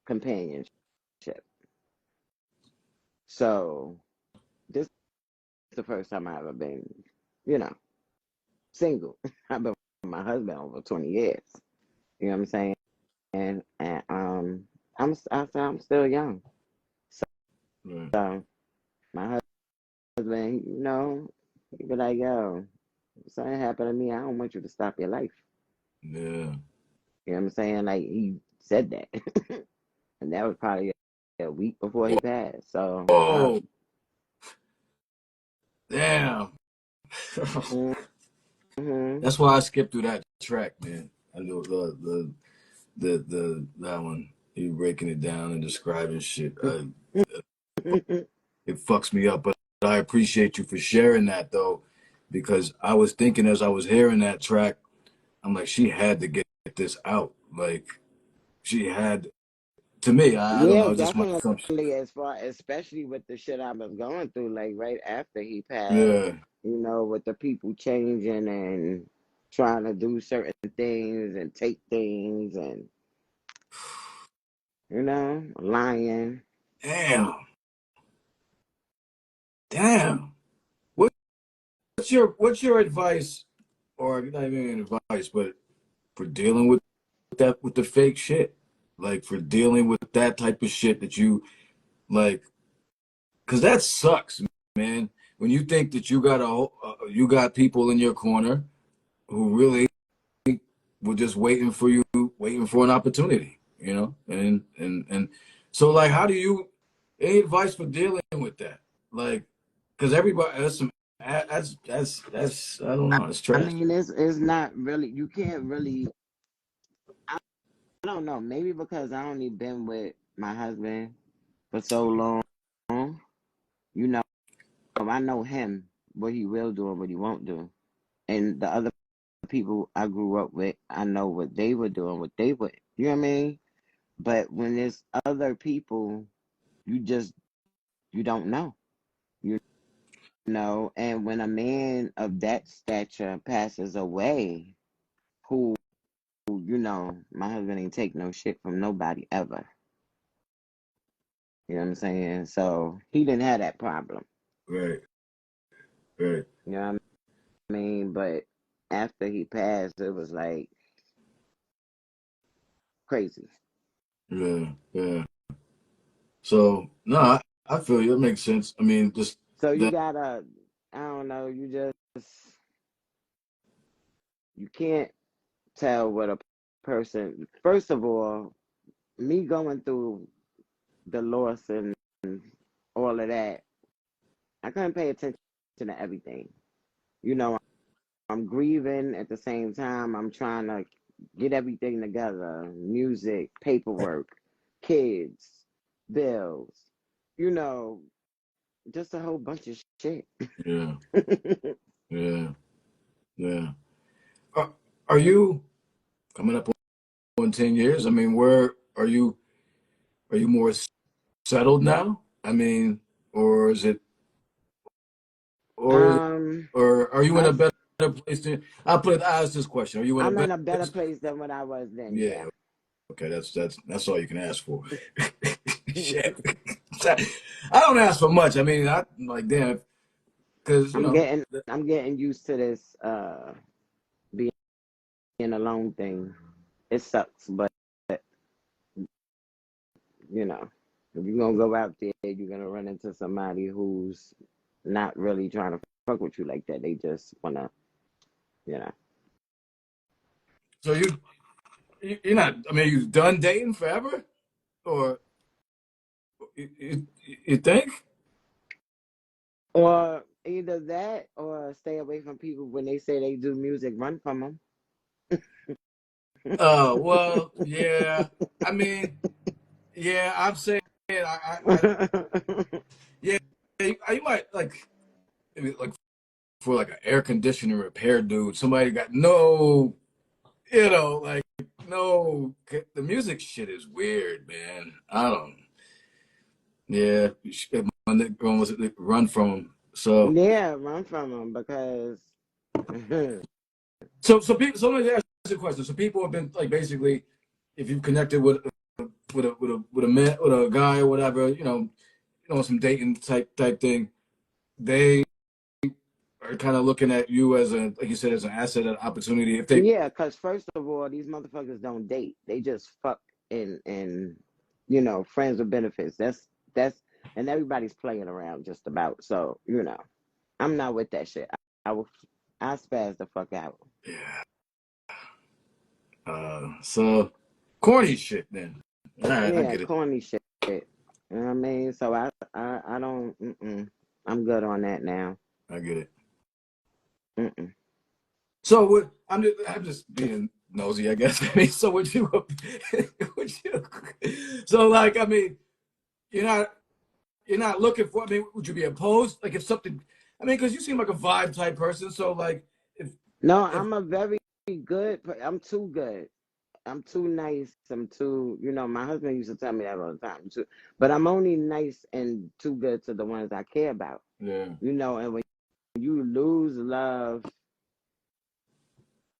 companionship. So this is the first time I ever been, you know, single. I've been with my husband over 20 years. You know what I'm saying? And I'm still young. right. So my husband, you know, he be like, yo, if something happened to me, I don't want you to stop your life. Yeah. You know what I'm saying? Like he said that. And that was probably a week before he passed. So Oh, damn. hmm That's why I skipped through that track, man. I know the that one. You breaking it down and describing shit. It fucks me up, but I appreciate you for sharing that though, because I was thinking as I was hearing that track, I'm like, she had to get this out. Like she had to me. I don't Yeah, know. It's just my definitely. assumption. As far, especially with the shit I was going through, like right after he passed, Yeah. you know, with the people changing and trying to do certain things and take things and you know, lying. Damn. Damn. What's your advice, or not even advice, but for dealing with that with the fake shit, like for dealing with that type of shit that you like, because that sucks, man. When you think that you got people in your corner who really were just waiting for you, waiting for an opportunity, you know, and so like, how do you? Any advice for dealing with that? Like, because everybody that's some that's I don't know, it's I trash. mean, it's not really. You can't really. I don't know. Maybe because I only been with my husband for so long. You know, I know him, what he will do and what he won't do. And the other people I grew up with, I know what they were doing, what they would, you know what I mean? But when there's other people, you just, you don't know, you know? And when a man of that stature passes away, who, you know, my husband ain't take no shit from nobody ever. You know what I'm saying? So he didn't have that problem. Right, right. You know what I mean? But after he passed, it was like crazy. Yeah, yeah. So no, I feel you. That makes sense. I mean, just So you that. gotta, I don't know, you can't tell what a person, first of all, me going through the loss and all of that, I couldn't pay attention to everything. You know, I'm grieving at the same time. I'm trying to get everything together music, paperwork, kids, bills, you know, just a whole bunch of shit. Yeah, yeah, yeah. Are, are you coming up 17 years. I mean, where are you? Are you more settled now? I mean, or is it, or Um, or are you in I a better place to? I ask this question. Are you in a I'm better in a better place? place than what I was then. Yeah. Yeah. Okay. That's all you can ask for. Shit. I don't ask for much. I mean, I like damn, because I'm getting I'm getting used to this being alone thing. It sucks, but you know, if you're gonna go out there, you're gonna run into somebody who's not really trying to fuck with you like that. They just wanna, you know. so you're not. I mean, you done dating forever, or you think? Or either that or stay away from people when they say they do music, run from them. Oh well, yeah. I mean, yeah. I'm saying, yeah. You might like, maybe, like for like an air conditioner repair dude. Somebody got no, like no. The music shit is weird, man. I don't. Yeah, my nigga almost run from him. Yeah, run from them because So people. So let me ask you a question. So people have been like basically, if you've connected with a guy or whatever, some dating type thing, they are kind of looking at you as a, like you said, as an asset, an opportunity. If they, yeah, because first of all, these motherfuckers don't date. They just fuck and friends with benefits. That's and everybody's playing around just about. So I'm not with that shit. I will I spaz the fuck out. yeah, so corny shit. Then, all right, I Yeah, get it. corny shit. You know what I mean? So I don't. I'm good on that now. I get it. Mm-mm. So what? I'm just being nosy, I guess. I mean, so would you? Would you? So like, I mean, you're not you're not looking for. I mean, would you be opposed? Like if something. I mean, because you seem like a vibe type person. So like, No, if I'm a very good. I'm too good. I'm too nice. I'm too. My husband used to tell me that all the time. Too, but I'm only nice and too good to the ones I care about. yeah, And when you lose love,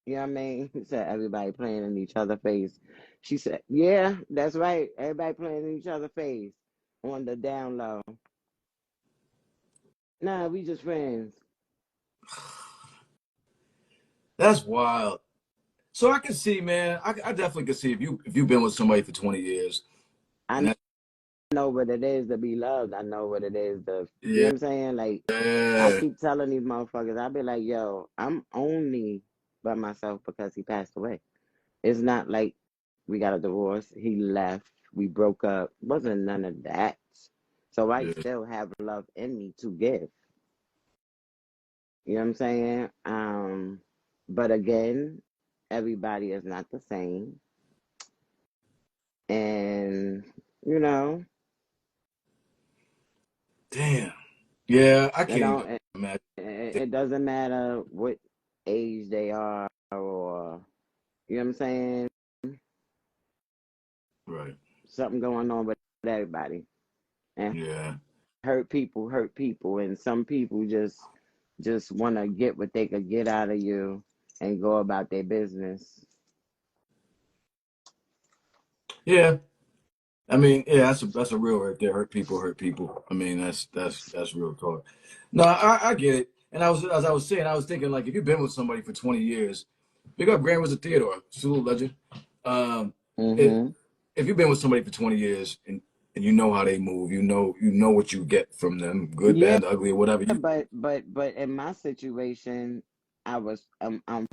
you know what I mean? He said everybody playing in each other's face. She said, "Yeah, that's right. Everybody playing in each other's face on the down low. Nah, we just friends." that's wild. So I can see, man. I definitely can see if you've been with somebody for 20 years, and I that, know what it is to be loved. I know what it is to, you know yeah, what I'm saying? Like, I yeah, keep telling these motherfuckers, I be like, yo, I'm only by myself because he passed away. It's not like we got a divorce. He left. We broke up. Wasn't none of that. So I yeah, still have love in me to give. You know what I'm saying? But again, everybody is not the same. And, you know, damn, yeah. I you can't know, even imagine. it doesn't matter what age they are or, you know what I'm saying? Right. Something going on with everybody. And Yeah. hurt people. And some people just want to get what they could get out of you and go about their business. Yeah. I mean, yeah, that's a real right there. Hurt people, hurt people. I mean, that's real talk. No, I get it. And as I was saying, I was thinking like if you've been with somebody for 20 years, big up Grand Wizard Theodore, Sulu legend. Um, if Mm-hmm. if you've been with somebody for 20 years and you know how they move, you know what you get from them, good, Yeah, bad, ugly, or whatever. You but in my situation, I'm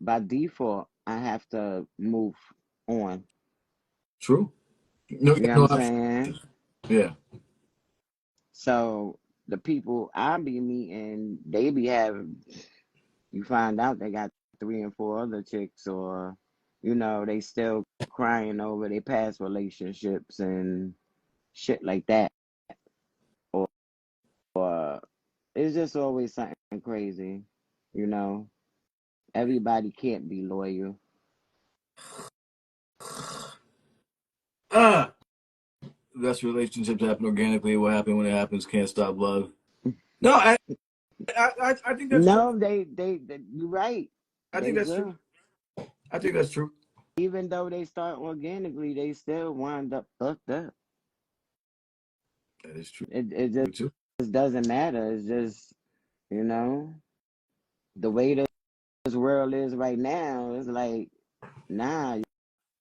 by default I have to move on. true. No, you You know what have I'm no option. saying? Yeah, So the people I be meeting, they be having. You find out they got three and four other chicks, or they still crying over their past relationships and shit like that. Or it's just always something crazy. You know, everybody can't be loyal. Ah, best relationships happen organically. What happens when it happens can't stop love. No, I think that's true. No, they you're right. I think They that's true. do. I think that's true. Even though they start organically, they still wind up fucked up. That is true It too. just doesn't matter. It's just, you know, the way this world is right now. It's like, nah,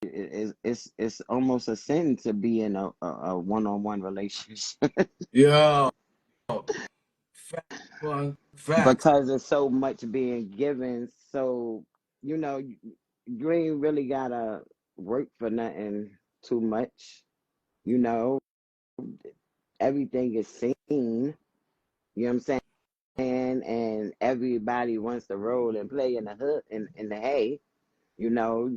it's almost a sin to be in a one-on-one relationship Yeah, facts, facts. because it's so much being given. So, you know, you ain't really gotta work for nothing too much. You know, everything is seen. You know what I'm saying? And everybody wants to roll and play in the hood in the hay. You know,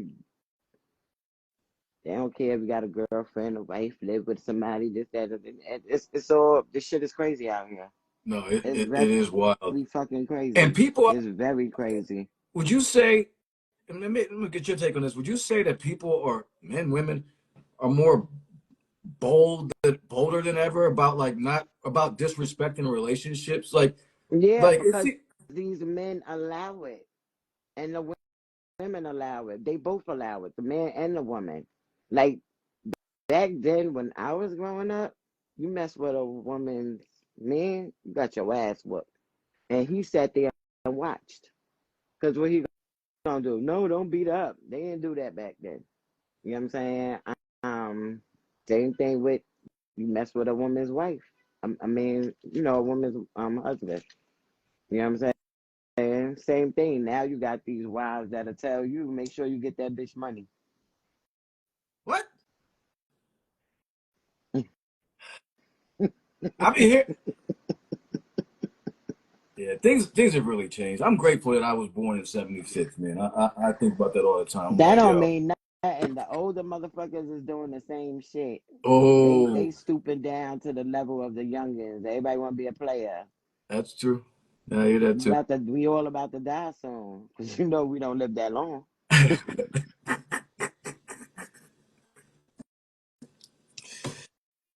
they don't care if you got a girlfriend, a wife, live with somebody, this, that, it's all this shit is crazy out here. No, It's it is wild. very fucking And crazy. people, It's very crazy. would you say? And let me get your take on this. Would you say that people or men, women are more bolder than ever about like not about disrespecting relationships? Yeah, Like it's because these men allow it, and the women allow it. They both allow it, the man and the woman. Like back then, when I was growing up, you mess with a woman's man, you got your ass whooped. And he sat there and watched. Because what he gonna do? No, don't beat up. They didn't do that back then. You know what I'm saying? Um, Same thing with you mess with a woman's wife. I mean, you know, a woman's husband. You know what I'm saying? Same thing. Now you got these wives that'll tell you, make sure you get that bitch money. what I mean here. Yeah, things have really changed. I'm grateful that I was born in '76, man. I think about that all the time. I'm That like, don't yo, mean nothing. The older motherfuckers is doing the same shit. They oh, stooping down to the level of the youngins. Everybody want to be a player. that's true. Yeah, I hear that too. We all about to die soon. Cause you know we don't live that long.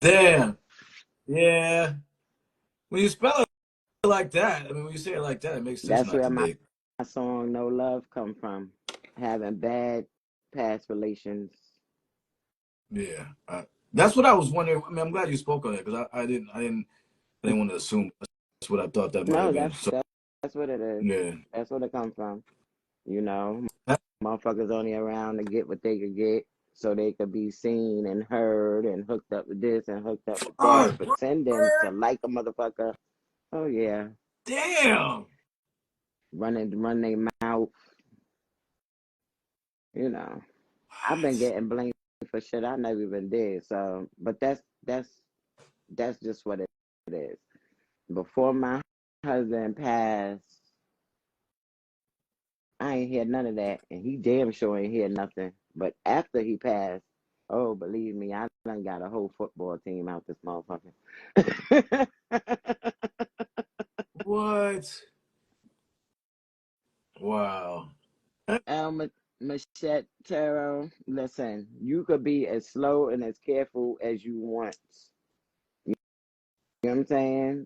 Damn. Yeah. When you spell it like that, I mean, when you say it like that, it makes sense That's not where to my date. song "No Love" come from. Having bad past relations. Yeah, that's what I was wondering. I mean, I'm glad you spoke on it because I didn't want to assume that's what I thought that might No, have been. So that's what it is. yeah, That's where it come from. You know, motherfuckers only around to get what they could get, so they could be seen and heard and hooked up with this and hooked up with that, oh, pretending to like a motherfucker. Oh yeah, damn. run their mouth. You know, I've been What? getting blamed for shit I never even did. So, but that's just what it is. Before my husband passed, I ain't hear none of that, and he damn sure ain't hear nothing. But after he passed, oh, believe me, I done got a whole football team out this motherfucker. What? Wow. El Machette Tarot, listen, you could be as slow and as careful as you want. You know what I'm saying?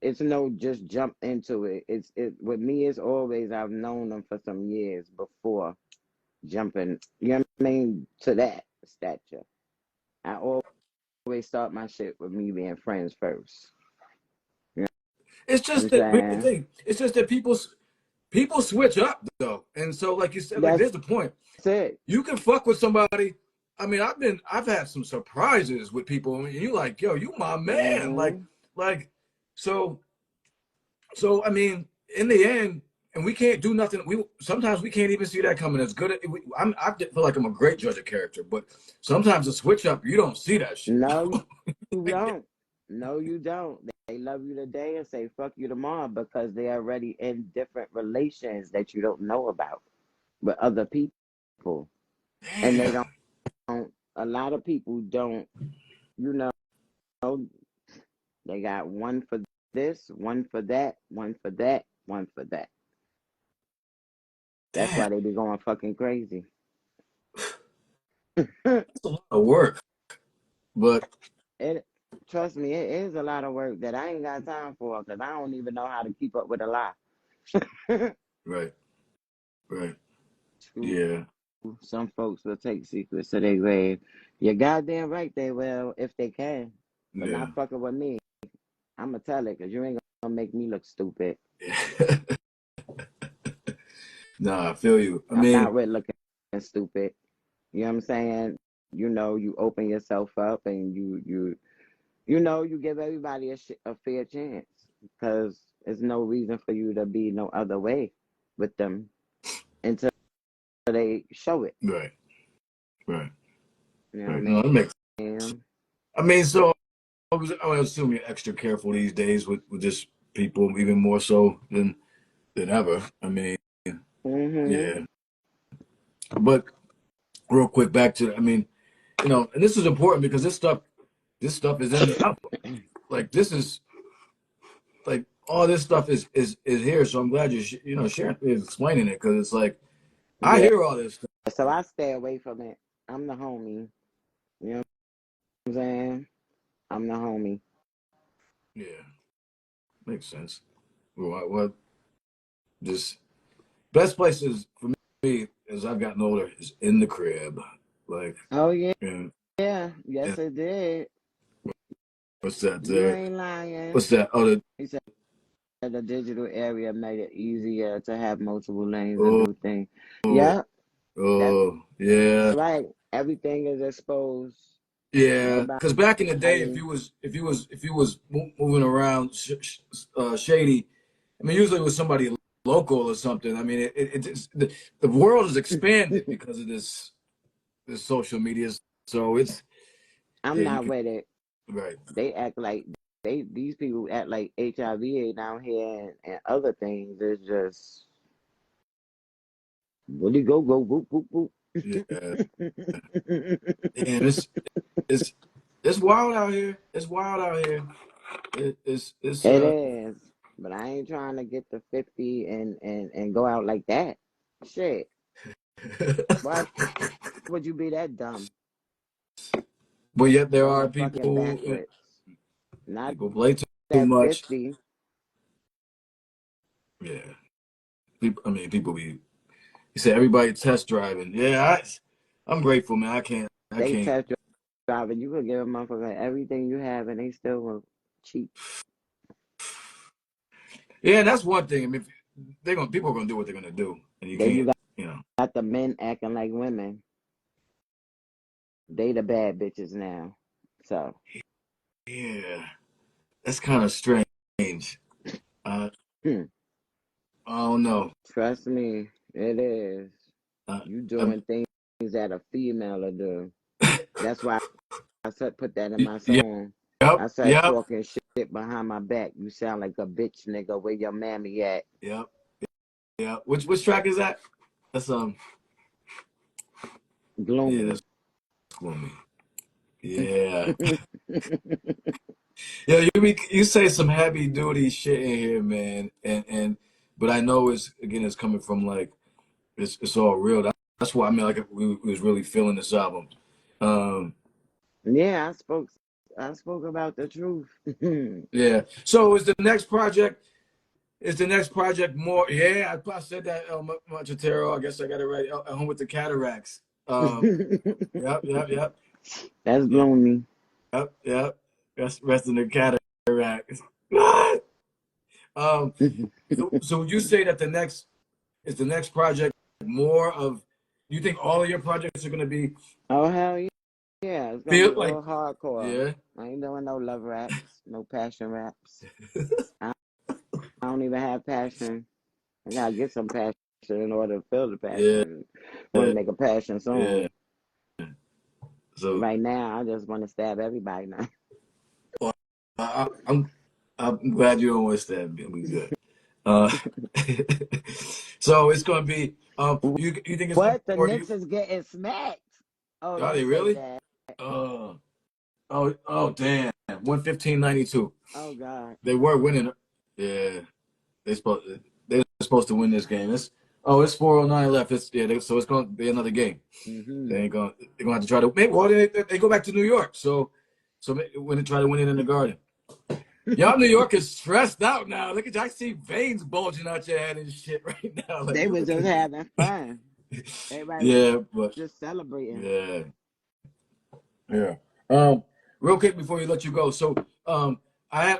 It's no just jump into it. It with me. It's always I've known them for some years before jumping. You know what I mean? To that stature, I always start my shit with me being friends first. You know It's what just I'm that here's the saying? thing. It's just that people switch up though, and so like you said, like That's there's the point. it. You can fuck with somebody. I mean, I've had some surprises with people, and you like, yo, you my man, Hmm. like, so I mean, in the end, and we can't do nothing. We sometimes we can't even see that coming. As good, I feel like I'm a great judge of character, but sometimes the switch up, you don't see that shit. No, you Like, don't. No, you don't. They love you today and say fuck you tomorrow because they're already in different relations that you don't know about with other people. And they damn, don't, a lot of people don't, you know, they got one for this, one for that, one for that, one for that. That's damn, why they be going fucking crazy. that's a lot of work. but It trust me, it is a lot of work that I ain't got time for because I don't even know how to keep up with a lie. right, right, True. yeah, Some folks will take secrets to their grave. You're goddamn right they will if they can, but yeah, not fucking with me. I'ma tell it because you ain't gonna make me look stupid. yeah. Nah, I feel you. I I'm mean, not with looking stupid. You know what I'm saying? You know, you open yourself up and you give everybody a fair chance because there's no reason for you to be no other way with them until they show it. right, right, You know what I right. No, that makes. mean? I mean, so I would assume you're extra careful these days with just people, even more so than ever. I mean, Mm-hmm. yeah. But real quick, back to I mean, and this is important because this stuff is in the album. Like this is like all this stuff is here. So I'm glad Sharon is explaining it because it's like I Yeah. hear all this stuff. So I stay away from it. I'm the homie. You know what I'm saying? I'm the homie. Yeah, makes sense. What just best places for me as I've gotten older is in the crib. Like, Oh yeah. and, Yeah. and Yes it did. what's that You there? ain't lying. What's that? He said the digital area made it easier to have multiple lanes and Oh, do things. oh, Yeah, that's oh, yeah, right. Everything is exposed. yeah. Everybody, Because back in the day, if you was moving around shady, I mean, usually it was somebody local or something. I mean, the world has expanded because of this social media. So it's I'm yeah, you not can with it. right. They act like these people act like HIV ain't down here and other things. It's just really go whoop whoop Yeah, whoop. and it's it's wild out here. It's wild out here. It's It is, but I ain't trying to get to 50 and go out like that. Shit, why would you be that dumb? but yet there are Going fucking people backwards. Not people play too at much. 50. Yeah, people be. You say everybody test driving. Yeah, I'm grateful, man. I They can't. test driving. You could give a motherfucker everything you have and they still will cheat. Yeah, that's one thing. I mean, people are gonna do what they're gonna do, and you Then you can't. got, You know. got the men acting like women. They the bad bitches now. So, Yeah, that's kind of strange. Uh, hmm, I don't know. trust me, it is. Uh, You I'm, doing things that a female will do. That's why I said put that in my yeah, song. yep, I said yep, talking shit behind my back. You sound like a bitch nigga. Where your mammy at? yep, yeah. Which track is that? That's yeah, Gloomy. that's gloomy. Yeah, yeah. You say some heavy duty shit in here, man, and but I know it's coming from like it's all real. That's why I mean like we was really feeling this album. Um, Yeah, I spoke about the truth. yeah. So is the next project more? Yeah, I said that Machatero. I guess I got it right. At home with the cataracts. Yep, yep, yep, That's yep, gloomy. yep, yep. Rest in the cataracts. What? So would you say that the next project more of? You think all of your projects are going to be Oh hell yeah. Yeah, it's gonna feel be like? all hardcore. Yeah. I ain't doing no love raps, no passion raps. I, I don't even have passion. I gotta get some passion in order to feel the Yeah, passion. I wanna make a passion yeah. song. So Right now I just wanna stab everybody now. well, I'm glad you don't want to stab me. We good. Uh, so it's gonna be you think it's gonna be What? The more Knicks you? is getting smacked. Oh, Are don't they say really? that. Uh, oh damn. 115-92. Oh God. They were winning. Yeah, they're supposed to win this game. It's 4:09 left. So it's gonna be another game. Mm-hmm. They're gonna have to try to maybe well they go back to New York. So So when they try to win it in the Garden. Y'all New York is stressed out now. Look at you. I see veins bulging out your head and shit right now. Like, They was just having fun. Everybody was yeah, but just celebrating. yeah. Yeah. Real quick before we let you go. So I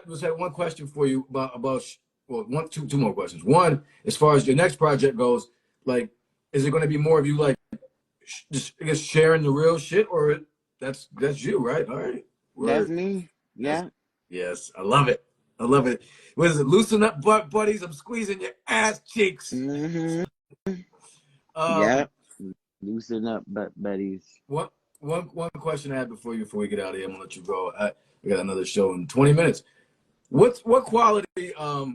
just had one question for you about well, two more questions. One, as far as your next project goes, like, is it going to be more of you like just I guess sharing the real shit, or that's you, right? All right. That's Word. me. Yeah. Yes, I love it. I love it. What is it? Loosen up, butt buddies. I'm squeezing your ass cheeks. Mm-hmm. Um, Yep. Loosen up, butt buddies. one question I had before we get out of here. I'm gonna let you go. We got another show in 20 minutes. What quality of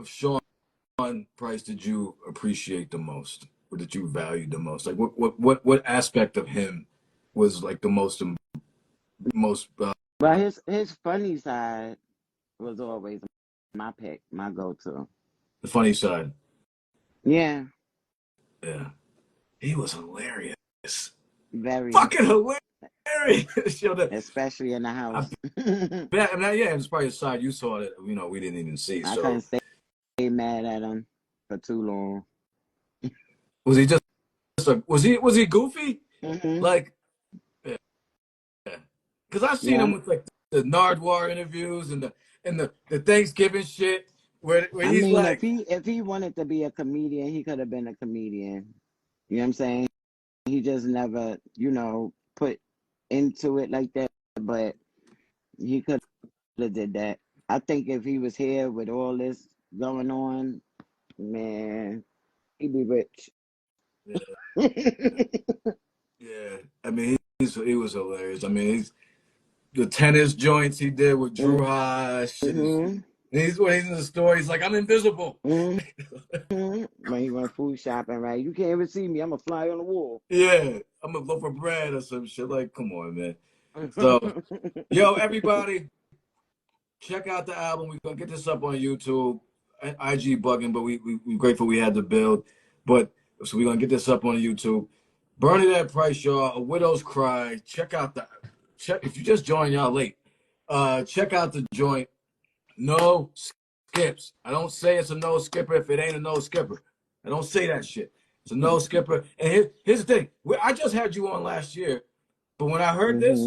Sean Price did you appreciate the most, or did you value the most? Like what aspect of him was like the most But his funny side was always my pick, my go-to. the funny side? Yeah. Yeah, he was hilarious. Very. Fucking hilarious. Especially in the house. Yeah, it's probably a side you saw that we didn't even see. I So couldn't stay mad at him for too long. was he just was he goofy? Mm-hmm. Like, yeah, because I've seen him with like the Nardwar interviews and the Thanksgiving shit where I he's mean, like, if he wanted to be a comedian, he could have been a comedian. You know what I'm saying? He just never, put into it like that. But he could have did that. I think if he was here with all this going on, man, he'd be rich. yeah, yeah. I mean, he was hilarious. I mean, the tennis joints he did with Drew High, shit is. Mm-hmm. When he's in the store, he's like, I'm invisible. Mm-hmm. When he went food shopping, right? You can't even see me. I'm a fly on the wall. Yeah, I'm gonna look for bread or some shit. Like, come on, man. So, yo, everybody, check out the album. We're gonna get this up on YouTube. IG bugging, but we're grateful we had the build. But so we're gonna get this up on YouTube. Bernadette Price, y'all, A Widow's Cry. Check if you just joined, y'all late. Check out the joint. No skips. I don't say it's a no skipper if it ain't a no skipper. I don't say that shit. It's a no skipper. And here's the thing. I just had you on last year, but when I heard this,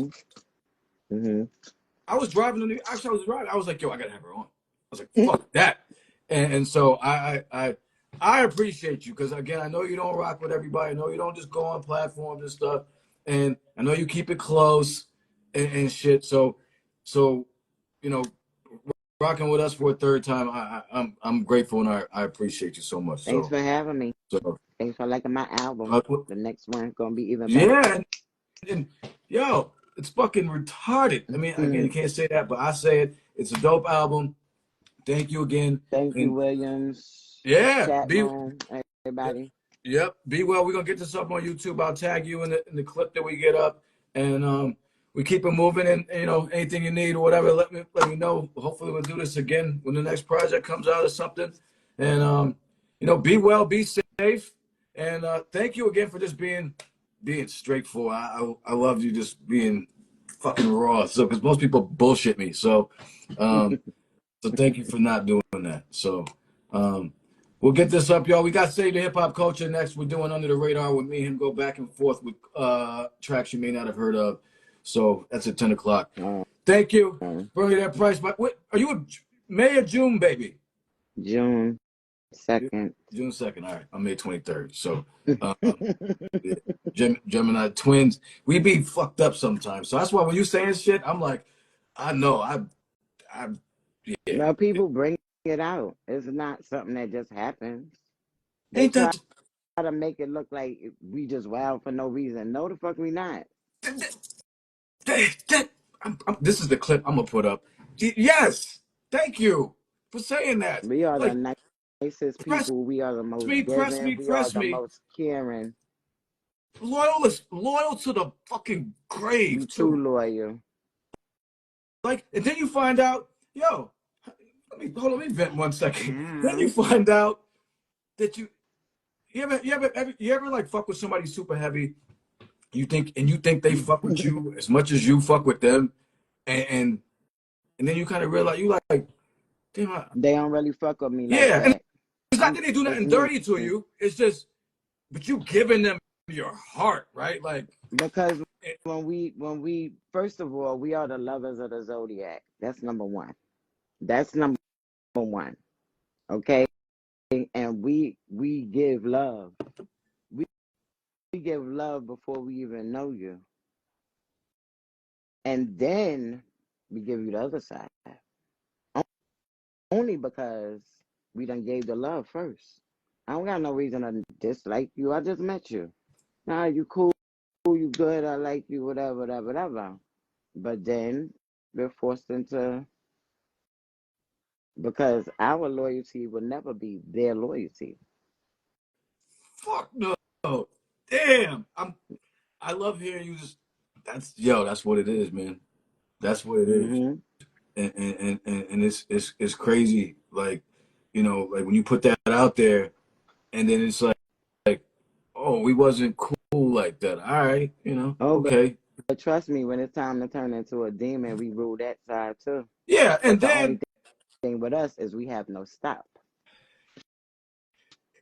I was driving. Actually, I was driving. I was like, yo, I gotta have her on. I was like, fuck that. And so I appreciate you because again, I know you don't rock with everybody. I know you don't just go on platforms and stuff. And I know you keep it close and shit. So rocking with us for a third time. I'm grateful and I appreciate you so much. Thanks for having me. So Thanks for liking my album. The next one gonna be even better. yeah, and yo, it's fucking retarded. I mean, again, you can't say that, but I say it. It's a dope album. Thank you again. Thank you, Williams. Yeah, Chat room, everybody. Yep. Be well. We're gonna get this up on YouTube. I'll tag you in the clip that we get up, and we keep it moving. And anything you need or whatever, let me know. Hopefully, we'll do this again when the next project comes out or something. And be well, be safe, and thank you again for just being straightforward. I love you just being fucking raw. So because most people bullshit me. So thank you for not doing that. So. We'll get this up, y'all. We got Save the Hip Hop Culture next. We're doing Under the Radar with me and him go back and forth with tracks you may not have heard of. So that's at 10 o'clock. Thank you. Bernadette Price. Are you a May or June, baby? June 2nd. June 2nd. All right. I'm May 23rd. So Gemini twins. We be fucked up sometimes. So that's why when you saying shit, I'm like, I know. Well, people bring it out. It's not something that just happens. Ain't that try to make it look like we just wild for no reason. No, the fuck we not. This is the clip I'm gonna put up. Yes, thank you for saying that. We are the nicest people. We are the most giving. We are the most caring. Loyal to the fucking grave. You too loyal. Like, and then you find out, yo. Let me vent 1 second. Then you find out that you ever like fuck with somebody super heavy, you think they fuck with you as much as you fuck with them, and then you kind of realize you like, damn, They don't really fuck with me like yeah. And that. it's not that they do It's nothing me. dirty to you. It's just, but you giving them your heart, right? Like, Because when we first of all, we are the lovers of the zodiac. That's number one. That's number one. Okay? And we give love. We give love before we even know you. And then we give you the other side. Only because we done gave the love first. I don't got no reason to dislike you. I just met you. Nah, you cool, you good, I like you, whatever, whatever, whatever. But then we're forced into, because our loyalty will never be their loyalty. fuck no. Damn. I love hearing you just, that's what it is, man. That's what it is. Mm-hmm. And it's crazy. Like, like when you put that out there and then it's like, oh, we wasn't cool like that. All right, Oh, okay. but trust me, when it's time to turn into a demon, we rule that side too. Yeah, and But the only then thing with us is we have no stop.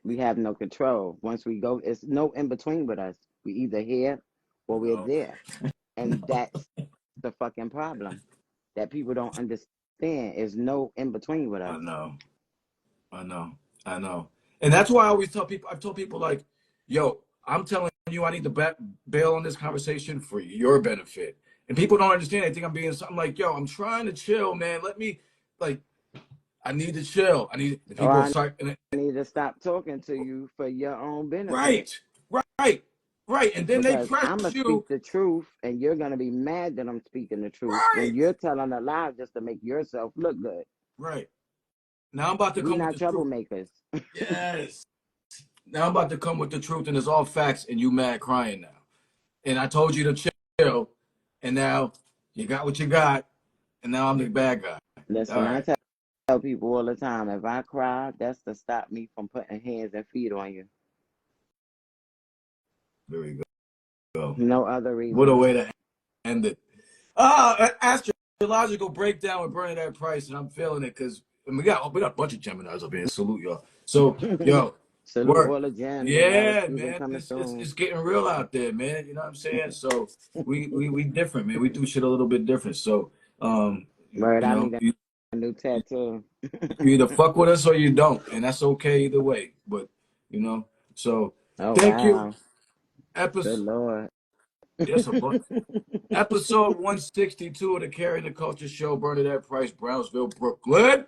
We have no control. Once we go, it's no in between with us. We either here or we're no, there. And that's the fucking problem that people don't understand. Is no in between with I us. know. I know. I know. And that's why I always tell people, I've told people like, yo, I'm telling you, I need to bail on this conversation for your benefit. And people don't understand. They think I'm being something like, yo, I'm trying to chill, man. Let me, like, I need to chill. I need, the Or people I start, need to stop talking to you for your own benefit. right, right, right. And then they Because press I'm going to speak you, the truth and you're going to be mad that I'm speaking the truth when right, you're telling a lie just to make yourself look good. right. Now I'm about to We come with not the truth. troublemakers. Yes. Now I'm about to come with the truth, and it's all facts, and you mad crying now. And I told you to chill, and now you got what you got, and now I'm the bad guy. All Listen, I right, tell people all the time, if I cry, that's to stop me from putting hands and feet on you. there we go. No other What a reason. way to end it. Astrological breakdown with Bernadette Price, and I'm feeling it because we got a bunch of Geminis up here. Salute y'all. So, yo, Salute work. all the gems and all the Yeah, season man, coming it's soon. getting real out there, man. You know what I'm saying? So we different, man. We do shit a little bit different. So, Word, I need you a new tattoo. you either fuck with us or you don't, and that's okay either way. But so Oh, thank you. wow. Good Episode, Lord. yes, a bunch. Episode 162 of the Carrying the Culture Show. Bernadette Price, Brownsville, Brooklyn,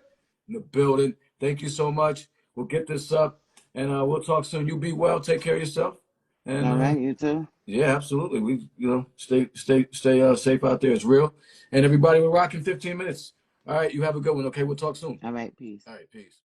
in the building. Thank you so much. We'll get this up, and we'll talk soon. You be well. Take care of yourself. And All right, you too. yeah, absolutely. We, stay safe out there. It's real. And everybody, we're rocking 15 minutes. All right, you have a good one. Okay, we'll talk soon. All right, peace. All right, peace.